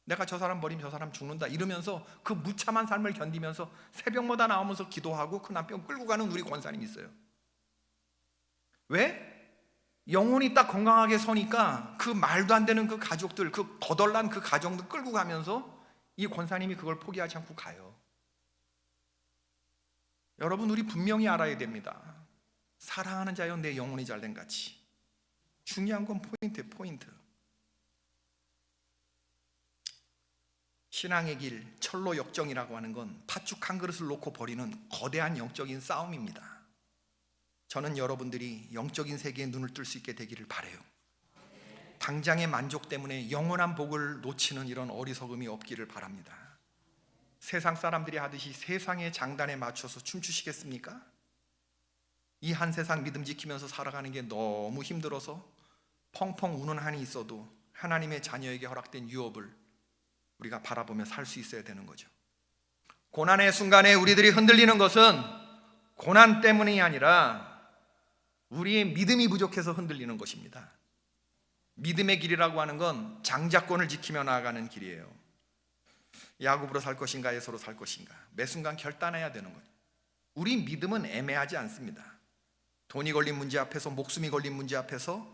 내가 저 사람 버리면 저 사람 죽는다. 이러면서 그 무참한 삶을 견디면서 새벽마다 나오면서 기도하고 그 남편 끌고 가는 우리 권사님이 있어요. 왜? 영혼이 딱 건강하게 서니까 그 말도 안 되는 그 가족들, 그 거덜난 그 가정들 끌고 가면서 이 권사님이 그걸 포기하지 않고 가요. 여러분 우리 분명히 알아야 됩니다. 사랑하는 자여 내 영혼이 잘된 같이. 중요한 건 포인트. 신앙의 길, 철로 역정이라고 하는 건 팥죽 한 그릇을 놓고 벌이는 거대한 영적인 싸움입니다. 저는 여러분들이 영적인 세계에 눈을 뜰 수 있게 되기를 바라요. 당장의 만족 때문에 영원한 복을 놓치는 이런 어리석음이 없기를 바랍니다. 세상 사람들이 하듯이 세상의 장단에 맞춰서 춤추시겠습니까? 이 한 세상 믿음 지키면서 살아가는 게 너무 힘들어서 펑펑 우는 한이 있어도 하나님의 자녀에게 허락된 유업을 우리가 바라보며 살 수 있어야 되는 거죠. 고난의 순간에 우리들이 흔들리는 것은 고난 때문이 아니라 우리의 믿음이 부족해서 흔들리는 것입니다. 믿음의 길이라고 하는 건 장자권을 지키며 나아가는 길이에요. 야곱으로 살 것인가 에서로 살 것인가 매 순간 결단해야 되는 거예요. 우리 믿음은 애매하지 않습니다. 돈이 걸린 문제 앞에서, 목숨이 걸린 문제 앞에서,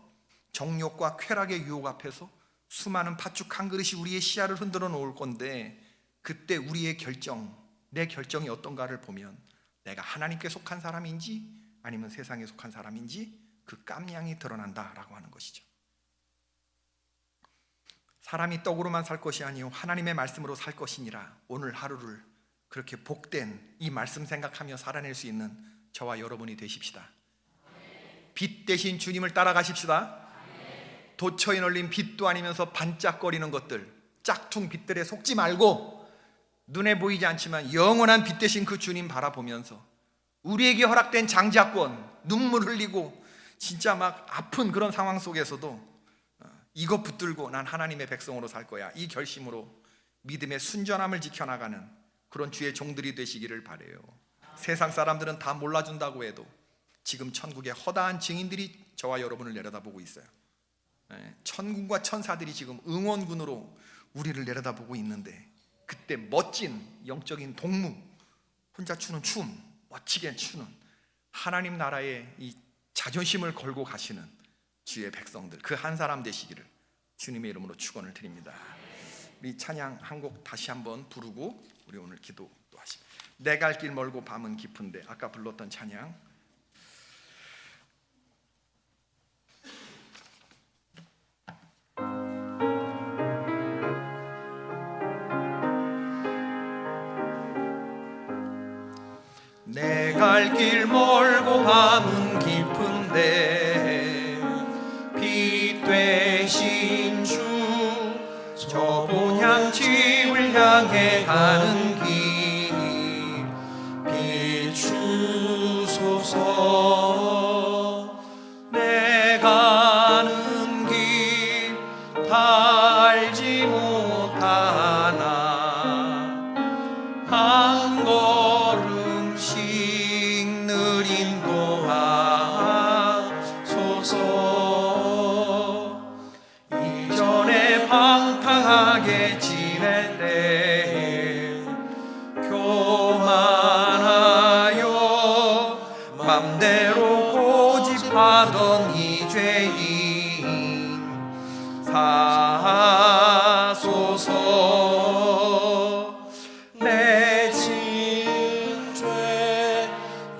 정욕과 쾌락의 유혹 앞에서 수많은 팥죽 한 그릇이 우리의 시야를 흔들어 놓을 건데 그때 우리의 결정, 내 결정이 어떤가를 보면 내가 하나님께 속한 사람인지 아니면 세상에 속한 사람인지 그 깜냥이 드러난다라고 하는 것이죠. 사람이 떡으로만 살 것이 아니요 하나님의 말씀으로 살 것이니라. 오늘 하루를 그렇게 복된 이 말씀 생각하며 살아낼 수 있는 저와 여러분이 되십시다. 빛 대신 주님을 따라가십시다. 도처에 널린 빛도 아니면서 반짝거리는 것들, 짝퉁 빛들에 속지 말고 눈에 보이지 않지만 영원한 빛 대신 그 주님 바라보면서 우리에게 허락된 장자권, 눈물 흘리고 진짜 막 아픈 그런 상황 속에서도 이것 붙들고 난 하나님의 백성으로 살 거야, 이 결심으로 믿음의 순전함을 지켜나가는 그런 주의 종들이 되시기를 바라요. 세상 사람들은 다 몰라준다고 해도 지금 천국의 허다한 증인들이 저와 여러분을 내려다보고 있어요. 천군과 천사들이 지금 응원군으로 우리를 내려다보고 있는데 그때 멋진 영적인 동무, 혼자 추는 춤, 멋지게 추는 하나님 나라의 이 자존심을 걸고 가시는 주의 백성들, 그 한 사람 되시기를 주님의 이름으로 축원을 드립니다. 우리 찬양 한 곡 다시 한번 부르고 우리 오늘 기도 또 하십니다. 내 갈 길 멀고 밤은 깊은데, 아까 불렀던 찬양. 내 갈 길 멀고 밤은 깊은데 빛 되신 주, 저 본향집을 향해 가는 길 비추 알지 못하나 한 걸음씩 늘 인도하소서. 이전에 방탕하게 지낼 때에 교만하여 맘대로 고집하던 이 죄인 사소서. 내 지은 죄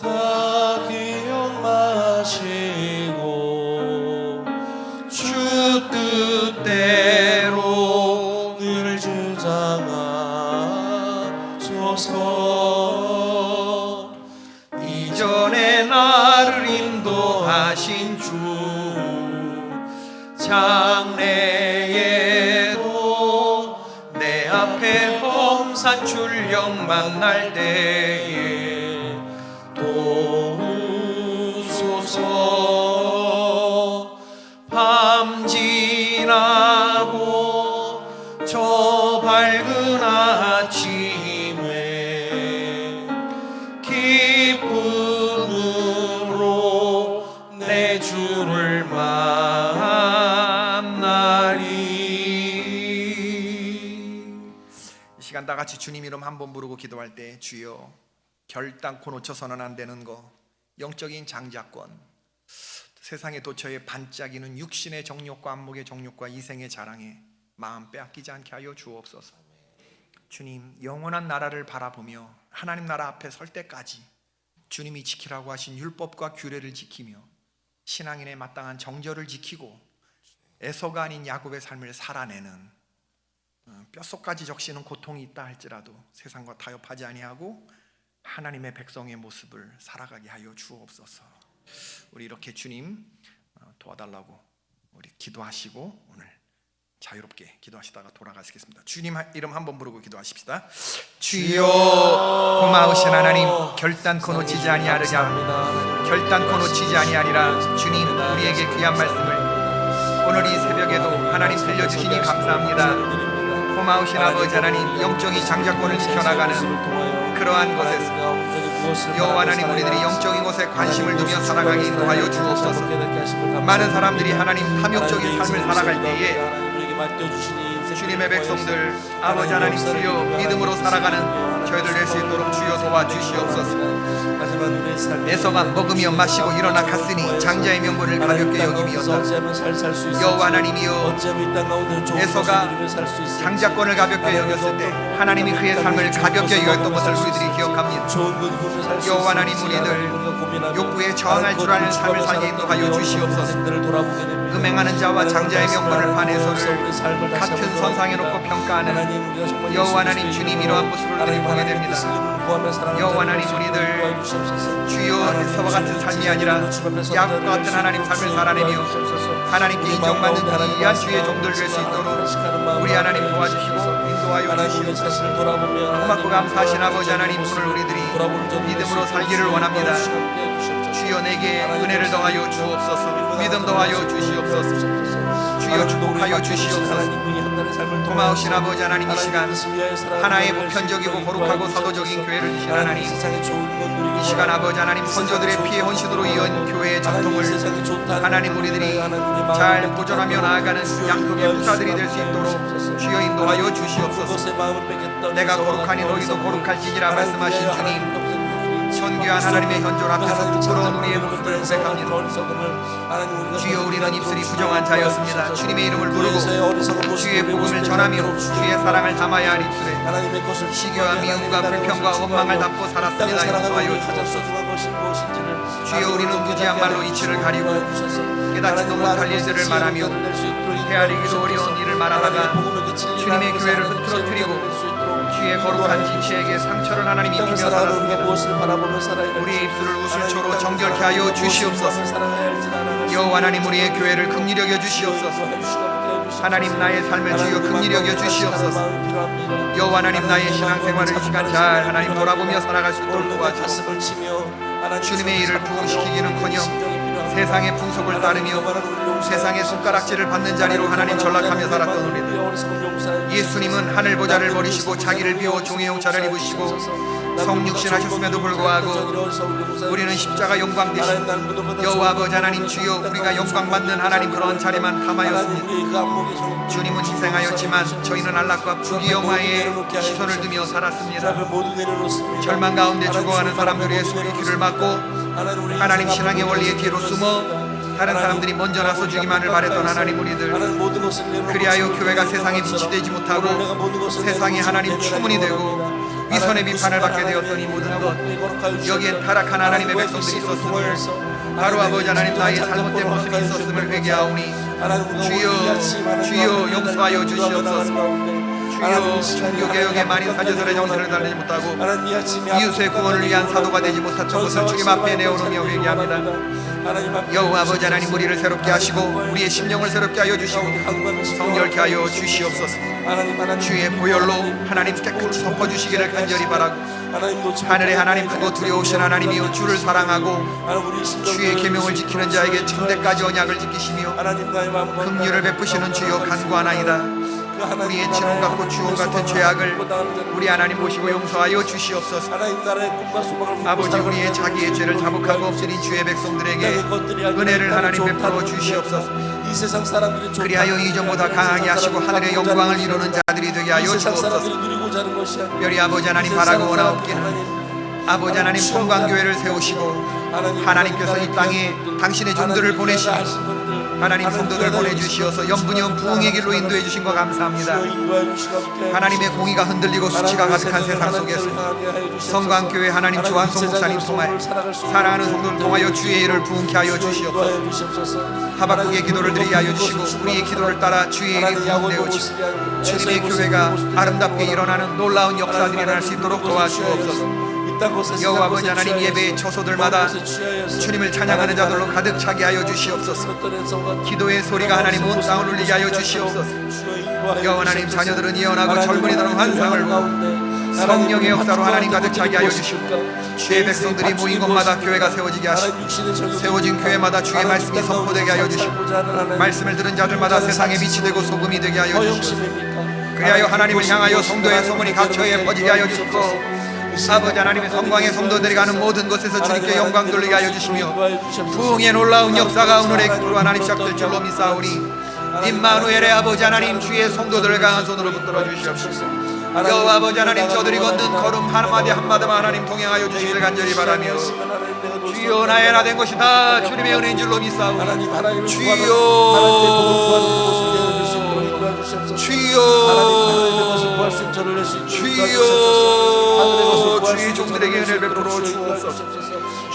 다 기억마시고 주 뜻대로 늘 주장하소서. 이전에 나를 인도하신 주 장래에도 내 앞에 험산 출령 만날 때에 도우소서. 밤 지나고 저 밝은 아침에 기쁨으로 내 주를 만나리. 이 시간 다 같이 주님 이름 한번 부르고 기도할 때, 주여 결단코 놓쳐서는 안 되는 거, 영적인 장자권, 세상의 도처에 반짝이는 육신의 정욕과 안목의 정욕과 이생의 자랑에 마음 빼앗기지 않게 하여 주옵소서. 주님, 영원한 나라를 바라보며 하나님 나라 앞에 설 때까지 주님이 지키라고 하신 율법과 규례를 지키며 신앙인의 마땅한 정절을 지키고 에서가 아닌 야곱의 삶을 살아내는, 뼛속까지 적시는 고통이 있다 할지라도 세상과 타협하지 아니하고 하나님의 백성의 모습을 살아가게 하여 주옵소서. 우리 이렇게 주님 도와달라고 우리 기도하시고 오늘 자유롭게 기도하시다가 돌아가시겠습니다. 주님 이름 한번 부르고 기도하십시다. 주여, 고마우신 하나님, 결단코 놓치지 아니하리라, 결단코 놓치지 아니하리라. 주님, 우리에게 귀한 말씀을 오늘 이 새벽에도 하나님 들려주시니 감사합니다. 고마우신 아버지 하나님, 영적인 장자권을 지켜나가는 그러한 것에서 여호와 하나님, 우리들이 영적인 것에 관심을 두며 살아가게 인도하여 주옵소서. 많은 사람들이 하나님 탐욕적인 삶을 살아갈 때에 주님의 백성들, 아버지 하나님, 주여 믿음으로 살아가는 저희들 될 수 있도록 주여 도와주시옵소서. 에서가 먹으며 마시고 일어나 갔으니 장자의 명분을 가볍게 여김이었다. 여호와 하나님이여, 에서가 장자권을 가볍게 여겼을 때 하나님이 그의 삶을 가볍게 여겼던 것을 우리들이 기억합니다. 여호와 하나님, 우리들 욕구에 저항할 줄 아는 삶을 살게 인도하여 주시옵소서. 음행하는 자와 장자의 명분을 반해서를 같은 선상에 놓고 평가하는 여호와 하나님, 주님 이러한 모습을 우리들이 보게 됩니다. 여호와 하나님, 우리들 주여 에서와 같은 삶이 아니라 야곱과 같은 하나님 삶을 살아내며 하나님께 인정받는 귀한 주의 종들 될 수 있도록 우리 하나님 도와주시고 인도하여 주시옵소서. 고맙고 감사하신 아버지 하나님, 오늘 우리들이 믿음으로 살기를 원합니다. 주여 내게 은혜를 더하여 주옵소서. 믿음 더하여 주시옵소서. 주여 축복하여 주시옵소서. 고마우신 아버지 하나님, 이 시간 하나의 보편적이고 거룩하고 사도적인 교회를 주신 하나님, 이 시간 아버지 하나님, 선조들의 피의 헌신으로 이은 교회의 전통을 하나님 우리들이 잘 보존하며 나아가는 양육의 부사들이 될 수 있도록 주여 인도하여 주시옵소서. 내가 거룩하니 너희도 거룩할지니라 말씀하신 주님, 선교한 하나님의 현존 앞에서 부끄러운 우리의 모습을 고백합니다. 주여, 우리는 입술이 부정한 자였습니다. 주님의 이름을 부르고 주의 복음을 전하며 주의 사랑을 담아야 할 입술에 시기와 미움과 불평과 원망을 담고 살았습니다. 용서하여 주옵소서. 주여, 우리는 무지한 말로 이치를 가리고 깨닫지도 못할 일들을 말하며 헤아리기도 어려운 일을 말하다가 주님의 교회를 흐트러뜨리고 주의 거룩한 지체에게 상처를 하나님 입히며 살았습니다. 우리의 입술을 우슬초로 정결케 하여 주시옵소서. 여호와 하나님, 우리의 교회를 긍휼히 여겨 주시옵소서. 하나님, 나의 삶을 주여 긍휼히 여겨 주시옵소서. 여호와 하나님, 나의 신앙생활을 이 시간 잘 하나님 돌아보며 살아갈 수 있도록 도와주옵소서. 주님의 일을 부흥시키기는커녕 세상의 풍속을 따르며 세상의 손가락질을 받는 자리로 하나님 전락하며 살았던 우리들, 예수님은 하늘 보좌를 버리시고 자기를 비워 종의 형체를 입으시고 성육신 하셨음에도 불구하고 우리는 십자가 영광 대신 여호와 아버지 하나님 주여 우리가 영광 받는 하나님 그러한 자리만 탐하였습니다. 주님은 희생하였지만 저희는 안락과 부귀영화에 시선을 두며 살았습니다. 절망 가운데 죽어가는 사람들의 소리 귀를 막고 하나님 신앙의 원리의 뒤로 숨어 다른 사람들이 먼저 나서 주기만을 바랬던 하나님 우리들, 그리하여 교회가 세상에 빛이 되지 못하고 세상이 하나님 추문이 되고 위선의 비판을 받게 되었던 이 모든 것, 여기엔 타락한 하나님의 백성들이 있었음을, 바로 아버지 하나님 나의 잘못된 모습이 있었음을 회개하오니 주여 용서하여 주시옵소서. 주여 종교개혁의 많은 사제들의 정신을 달리지 못하고 이웃의 구원을 위한 사도가 되지 못했던 것을 주님 앞에 내어놓으며 회개합니다. 여호와 아버지 하나님 우리를 새롭게 하시고 우리의 심령을 새롭게 하여 주시고 성결케 하여 주시옵소서. 주의 보혈로 하나님 깨끗이 덮어주시기를 간절히 바라고, 하늘의 하나님 크고 두려우신 하나님이여 주를 사랑하고 주의 계명을 지키는 자에게 천대까지 언약을 지키시며 긍휼을 베푸시는 주여 간구하나이다. 우리의 진홍 같고 주홍 같은 죄악을 우리 하나님 보시고 용서하여 주시옵소서. 아버지 우리의 자기의 죄를 자복하고 엎드린 주의 백성들에게 은혜를 하나님 베풀어 주시옵소서. 그리하여 이전보다 강하게 하시고 하늘의 영광을 이루는 자들이 되게 하여 주옵소서. 별이 아버지 하나님 바라고 원하옵기는 아버지 하나님 성광교회를 세우시고 하나님께서 이 땅에 당신의 종들을 보내시고 하나님 성도들 보내주시어서 영분연 부흥의 길로 인도해 주신 거 감사합니다. 하나님의 공의가 흔들리고 수치가 가득한 세상 속에서 성광교회 하나님 조한성 목사님 통하여 사랑하는 성도를 통하여 주의 일을 부흥케 하여 주시옵소서. 하박국의 기도를 드리게 하여 주시고 우리의 기도를 따라 주의 일이 부흥되어 주시고 주님의 교회가 아름답게 일어나는 놀라운 역사들이 일어날 수 있도록 도와주옵소서. 여호와 아버지 하나님 예배의 처소들마다 주님을 찬양하는 자들로 가득 차게 하여 주시옵소서. 기도의 소리가 하나님 온 땅을 울리게 하여 주시옵소서. 여호와 하나님 자녀들은 예언하고 젊은이들은 환상을 보고 성령의 역사로 하나님 가득 차게 하여 주시고 주의 백성들이 모인 곳마다 교회가 세워지게 하시고 세워진 교회마다 주의 말씀이 선포되게 하여 주시고 말씀을 들은 자들마다 세상의 빛이 되고 소금이 되게 하여 주시옵소서. 그리하여 하나님을 향하여 성도의 소문이 각처에 퍼지게 하여 주시고 아버지 하나님의 성광의 성도들이 가는 모든 곳에서 주님께 영광 돌리게 하여 주시며 부흥의 놀라운 역사가 오늘의 기도로 하나님 시작될 줄로 믿사오니 임마누엘의 아버지 하나님 주의 성도들을 강한 손으로 붙들어 주시옵소서. 여호와 아버지 하나님 저들이 걷는 걸음 한마디 한마디만 하나님 동행하여 주시기를 간절히 바라며 주여 나의 나 된 것이 다 주님의 은혜인 줄로 믿사오니 주여 주의 종들에게 은혜를 베풀어 주옵소서.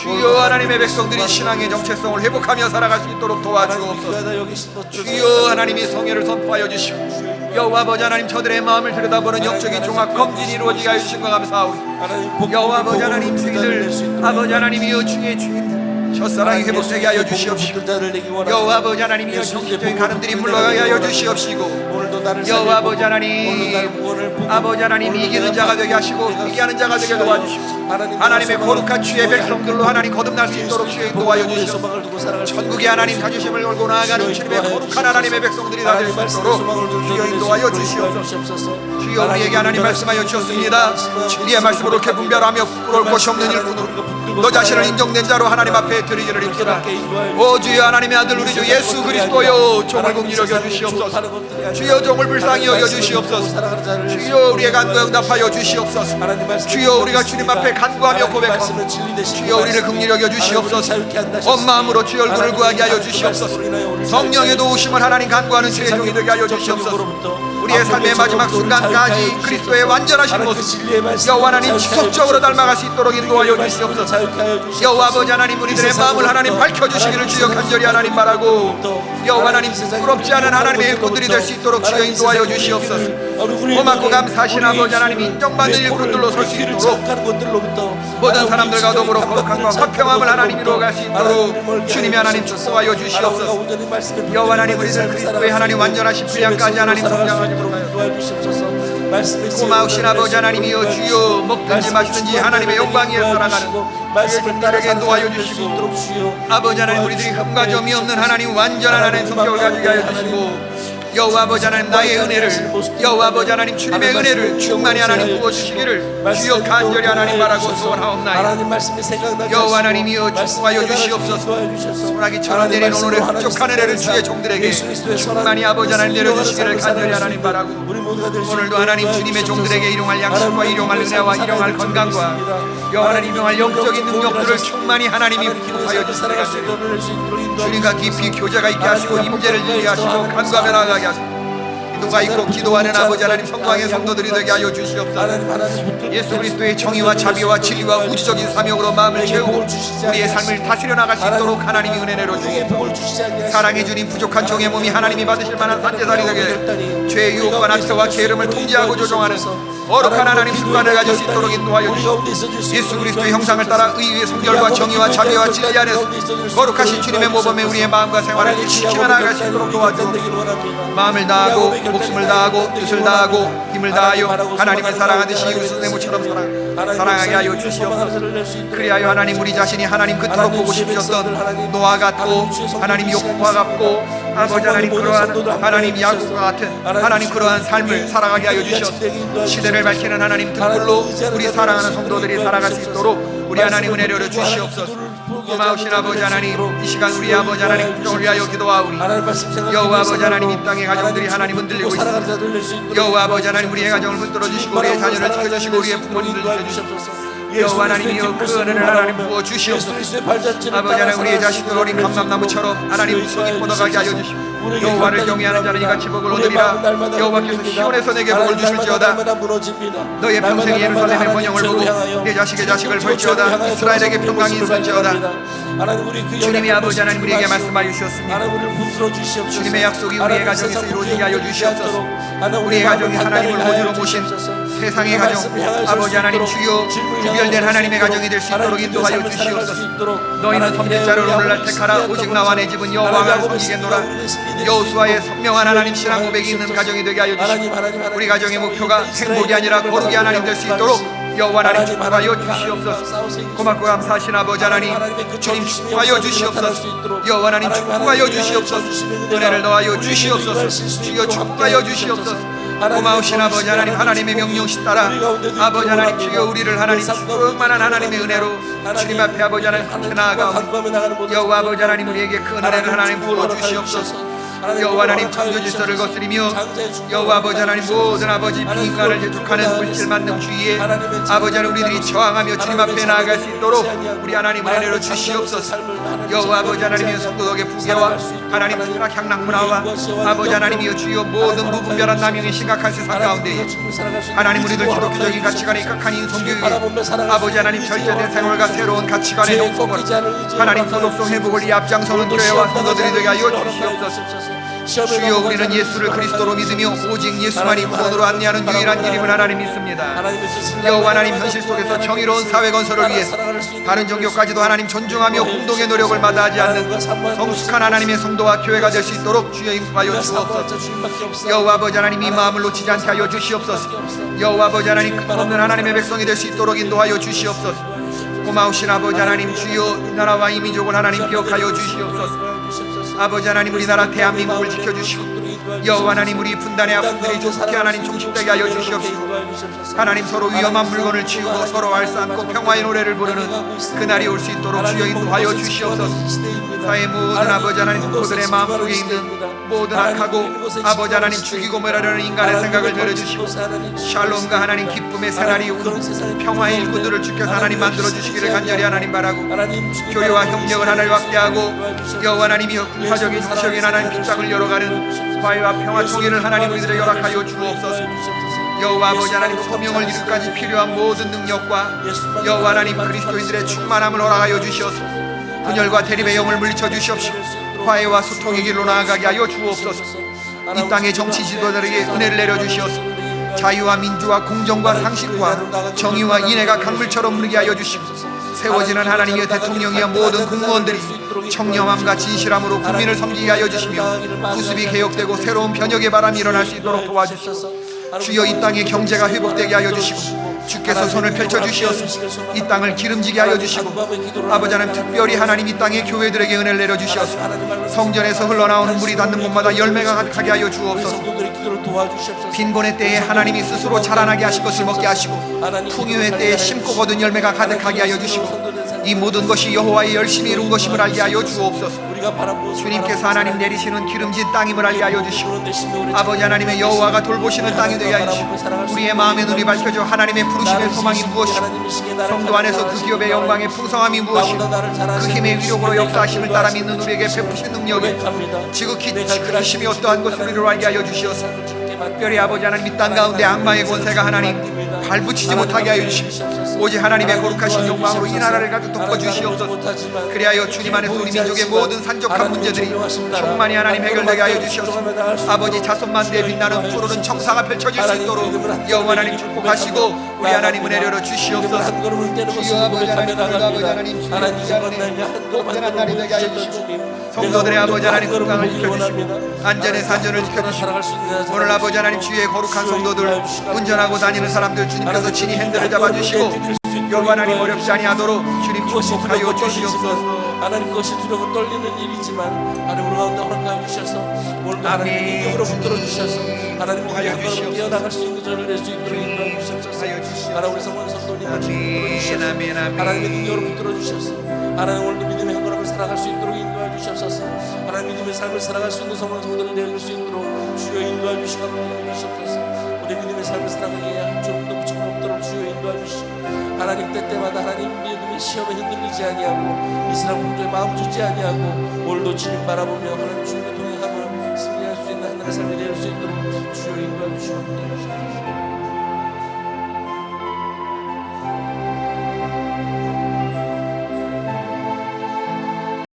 주여 하나님의 백성들이 신앙의 정체성을 회복하며 살아갈 수 있도록 도와주옵소서. 주여 하나님이 성회를 선포하여 주시고 여호와 아버지 하나님 저들의 마음을 들여다보는 영적인 종합 검진이 이루어지게 하여 주신 것 감사하오니 여호와 아버지 하나님 주의들 아버지 하나님이여 주의 주인들 첫사랑이 회복되게 하여 주시옵시고 여호와 아버지 하나님이여 정신적인 가늠들이 물러가게 하여 주시옵시고 여호와 아버지 하나님 이기는 자가 되게 하시고 회개하는 자가 되게 도와주시고 하나님의 거룩한 주의 백성들로 하나님 거듭날 수 있도록 주의 인도하여 주시옵소서. 천국의 하나님 자주심을 걸고 나아가는 주님의 거룩한 하나님의 백성들이 다 될 수 있도록 주여 인도하여 주시옵소서. 주여 우리에게 하나님 말씀하여 주셨습니다. 진리의 말씀으로 이렇게 분별하며 부끄러울 것이 없는 일꾼으로 너 자신을 인정된 자로 하나님 앞에 드리기를 입시다. 오 주여 하나님의 아들 우리 주 예수 그리스도여 종을 긍휼히 여겨 주시옵소서. 주여 종을 불쌍히 여겨 주시옵소서. 주여 우리의 간구 응답하여 주시옵소서. 주여 우리가 주님 앞에 간구하며 고백하고 주여 우리를 긍휼히 여겨 주시옵소서. 온 마음으로 주의 얼굴을 구하게 하여 주시옵소서. 성령의 도우심을 하나님 간구하는 주의 종이 되게 하여 주시옵소서. 우리의 삶의 마지막 순간까지 그리스도의 완전하신 모습 여호와 하나님 지속적으로 닮아갈 수 있도록 인도하여 주시옵소서. 여호와 아버지 하나님 우리들의 마음을 하나님 밝혀주시기를 주여 간절히 하나님 바라고 여호와 하나님 부끄럽지 않은 하나님의 일꾼들이 될 수 있도록 주여 인도하여 주시옵소서. 고맙고 감사하신 아버지 하나님 인정받는 일꾼들로 설 수 있도록 모든 사람들과 더불어 거룩함과 화평함을 하나님 이루어갈 수 있도록 주님이 하나님 축복하여 주시옵소서. 여호와 하나님 우리들 그리스도의 하나님 완전하신 분량까지 하나님 성장하도록 하여 고마우신 아버지 하나님이여 주여 먹든지 마시든지 하나님의 영광 위에 살아가는 주의 종들에게 놓아여 주시고 아버지 하나님 우리들이 흠과 점이 없는 하나님 완전한 하나님 성격을 가지게 하여 주시고 여호와 아버지 하나님 나의 은혜를 여호와 아버지 하나님 주님의 은혜를 충만히 하나님 부어주시기를 주여 간절히 하나님 바라고 소원하옵나이다. 여호와 하나님이여 축복하여 주시옵소서. 소나기처럼 내린 오늘의 흡족한 은혜를 주의 종들에게 충만히 아버지 하나님 내려주시기를 간절히 하나님 바라고 오늘도 하나님 주님의 종들에게 일용할 양식과 일용할 은혜와 일용할 건강과 여호와 하나님 일용할 영적인 능력들을 충만히 하나님이 부어하여 주시기를 간절히 주님과 깊이 교제가 있게 하시고 임재를 지게 하시고 감과 변화가게 하시고 기도가 있고 기도하는 아버지 하나님 성광의 성도들이 되게 하여 주시옵소서. 예수 그리스도의 정의와 자비와 진리와 우주적인 사명으로 마음을 채우고 우리의 삶을 다스려 나갈 수 있도록 하나님이 은혜 내려주시고 사랑해 주님 부족한 종의 몸이 하나님이 받으실 만한 산제살이 되게 죄의 유혹과 낙태와 게으름을 통제하고 조종하는 거룩한 하나님 습관을 가질 수 있도록 인도하여 주시고 예수 그리스도의 형상을 따라 의의 성결과 정의와 자비와 진리 안에서 거룩하신 주님의 모범에 우리의 마음과 생활을 지키며 나아갈 수 있도록 도와주옵소서. 마음을 다하고 목숨을 다하고 뜻을 다하고 힘을 다하여 하나님을 사랑하듯이 이웃을 내 모처럼 사랑하게 하여 주시옵소서. 그리하여 하나님 우리 자신이 하나님 그토록 보고 싶으셨던 노아 같고 하나님 욕과 같고 아버지 하나님 그러한 하나님 야곱과 같은 하나님 그러한 삶을 살아가게 하여 주시옵소서. 시대를 밝히는 하나님 등불로 우리 사랑하는 성도들이 살아갈 수 있도록 우리 하나님 은혜를 내려 주시옵소서. 고마우신 아버지 하나님 이 시간 우리 아버지 하나님 국정을 위하여 기도하오니 여호와 아버지 하나님 이 땅의 가정들이 하나님 흔들리고 있습니다. 여호와 아버지 하나님 우리의 가정을 흔들어 주시고 우리의 자녀를 지켜주시고 우리의 부모님들 지켜주시옵소서. 여호와 하나님이여 그 은혜를 하나님 부어 주시옵소서. 아버지 하나님 우리의 자식들 어린 감람나무처럼 하나님 성이 뻗어가게 하여 주시고 여호와를 경외하는 자는 이같이 복을 얻으리라. 여호와께서 시온에서 내게 복을 주실지어다. 너의 평생 예루살렘의 번영을 보고 내 자식의 자식을 볼지어다. 이스라엘에게 평강이 있을지어다. 주님의 아버지 하나님 우리에게 말씀하여 주셨습니다. 주님의 약속이 우리의 가정에서 이루어지게 하여 주시옵소서. 우리의 가정이 하나님을 모주로 모신 세상의 가정 아버지 하나님 주여 구별된 하나님의 가정이 될 수 있도록 인도하여 주시옵소서. 너희는 선지자를 오늘날 택하라. 오직 나와 내 집은 여호와를 섬기겠노라. 여호수아의 선명한 하나님 신앙 고백이 있는 가정이 되게 하여 주시고 우리 가정의 목표가 행복이 아니라 거룩이 하나님 될 수 있도록 여호와 하나님 축복하여 주시옵소서. 고맙고 감사하신 아버지 하나님 주님 축복하여 주시옵소서. 여호와 하나님 축복하여 주시옵소서. 은혜를 더하여 주시옵소서. 주여 축복하여 주시옵소서. 고마우신 아버지 하나님 하나님의 명령시 따라 아버지 하나님 주여 우리를 하나님 충만한 하나님의 은혜로 주님 앞에 아버지 하나님 함께 나아가오니 여호와 아버지 하나님 우리에게 그 은혜를 하나님 부어주시옵소서. 여호와 하나님 창조 질서를 거스리며 여호와 아버지 하나님 모든 아버지 비인간을 재촉하는 물질 만능 주의에 아버지 하나님 우리들이 저항하며 주님 앞에 나아갈 수 있도록 우리 하나님 은혜로 주시옵소서. 여호와 아버지 하나님이여 성도덕의 부귀와 하나님 타락 향락 문화와 아버지 하나님이여 주여 모든 무분별한 남용의 심각한 세상 가운데 하나님 우리들 기독교적인 가치관에 입각한 인성교육에 아버지 하나님 절제된 생활과 새로운 가치관의 형성을 하나님 도덕성 회복을 이 앞장서는 교회와 성도들이 되게 하여 주시옵소서. 주여 우리는 예수를 그리스도로 믿으며 오직 예수만이 구원으로 안내하는 유일한 이름을 하나님 믿습니다. 여호와 하나님 현실 속에서 정의로운 사회 건설을 위해 다른 종교까지도 하나님 존중하며 공동의 노력을 마다하지 않는 성숙한 하나님의 성도와 교회가 될 수 있도록 주여 인도하여 주옵소서. 여호와 아버지 하나님 이 마음을 놓치지 않게 하여 주시옵소서. 여호와 아버지 하나님 끝없는 하나님의 백성이 될 수 있도록 인도하여 주시옵소서. 고마우신 아버지 하나님 주여 이 나라와 이 민족을 하나님 기억하여 주시옵소서. 아버지 하나님 우리나라 대한민국을 지켜주시고 여호와 하나님 우리 분단의 아픔들이 조속히 하나님 종식되게 하여 주시옵시고 하나님 서로 위험한 물건을 치우고 서로 알싸안고 평화의 노래를 부르는 그날이 올 수 있도록 주여 인도하여 주시옵소서. 사회 모든 아버지 하나님 그들의 마음속에 있는 모든 악하고 아버지 하나님 죽이고 멸하려는 인간의 생각을 들어주시고 샬롬과 하나님 기쁨의 새날이 오는 평화의 일꾼들을 주께서 하나님 만들어주시기를 간절히 하나님 바라고 교회와 협력을 하나님 확대하고 여호와 하나님이 군사적인 정치적인 하나님 빗장을 열어가는 화해와 평화 통일을 하나님 우리들에게 허락하여 주옵소서. 여호와 아버지 하나님 소명을 이루기까지 필요한 모든 능력과 여호와 하나님 그리스도인들의 충만함을 허락하여 주시옵소서. 분열과 대립의 영을 물리쳐 주시옵시고 화해와 소통의 길로 나아가게 하여 주옵소서. 이 땅의 정치 지도자들에게 은혜를 내려주시옵소서. 자유와 민주와 공정과 상식과 정의와 인애가 강물처럼 흐르게 하여 주시고 세워지는 하나님의 대통령이여 모든 공무원들이 청렴함과 진실함으로 국민을 섬기게 하여 주시며 구습이 개혁되고 새로운 변혁의 바람이 일어날 수 있도록 도와주시옵소서. 주여 이 땅의 경제가 회복되게 하여 주시고 주께서 손을 펼쳐주시어서 이 땅을 기름지게 하여 주시고 아버지 하나님 특별히 하나님 이 땅의 교회들에게 은혜를 내려주시어서 성전에서 흘러나오는 물이 닿는 곳마다 열매가 가득하게 하여 주옵소서. 빈곤의 때에 하나님이 스스로 자라나게 하실 것을 먹게 하시고 풍요의 때에 심고 거둔 열매가 가득하게 하여 주시고 이 모든 것이 여호와의 열심히 이룬 것임을 알게 하여 주옵소서. 주님께서 하나님 내리시는 기름진 땅임을 알게 하여 주시고 아버지 하나님의 여호와가 돌보시는 땅이 되게 하여 주시고 우리의 마음의 눈이 밝혀져 하나님의 부르심의 소망이 무엇이고 성도 안에서 그 기업의 영광의 풍성함이 무엇이고 그 힘의 위력으로 역사하심을 따라 믿는 우리에게 베푸신 능력이 지극히 그 힘이 어떠한 것을 우리를 알게 하여 주시어서 특별히 아버지 하나님 이 땅 가운데 악마의 권세가 하나님 발붙이지 못하게 하여 주시고 오직 하나님의 거룩하신 영광으로 이 나라를 가득 덮어주시옵소서. 그리하여 주님 안에서 우리 민족의 모든 산적한 문제들이 충만히 하나님 해결되게 하여 주시옵소서. 아버지 자손만대에 빛나는 푸르른 청사가 펼쳐질 수 있도록 여호와 하나님 축복하시고 우리 하나님을 내려려 주시옵소서. 주여 아버지 하나님 복되는 날이 되게 하여 주시고 성도들의 아버지 하나님 건강을 지켜주시고 안전의 산전을 지켜주시고 오늘 아버지 하나님 주의 거룩한 성도들 운전하고 다니는 사람들 주님께서 친히 핸들을 잡아주시고 여호와 하나님 어렵지 아니하도록 주님 축복하여 주시옵소서. 하나님 그것이 두려워 떨리는 일이지만 하나님 우리 가운데 허락하여 주셔서 오늘도 하나님 능력으로 붙들어 주셔서 하나님 우리 한 걸음 뛰어나갈 수 있는 저를 낼 수 있도록 인도하여 주옵소서. 하나님 우리 성원 성도님 하나님의 능력으로 붙들어 주셔서 하나님 오늘도 믿음의 한 걸음을 살아갈 수 있도록 인도하여 주옵소서. 하나님 믿음의 삶을 살아갈 수 있는 성원 성도를 내줄 수 있도록 주여 인도하여 주시고 인도하여 주옵소서. 우리 믿음의 삶을 살아가기에 한 줄도 붙이고 없도록 주여 인도하여 주시고 하나님 때때마다 하나님 믿음의 시험에 흔들리지 아니하고 이스라엘 공주의 마음 주지 아니하고 오늘도 주님 바라보며 하나님 주님과 동행하며 승리할 수 있는 하나님의 삶을 내릴 수 있도록 주여 인도하여 주시옵소서.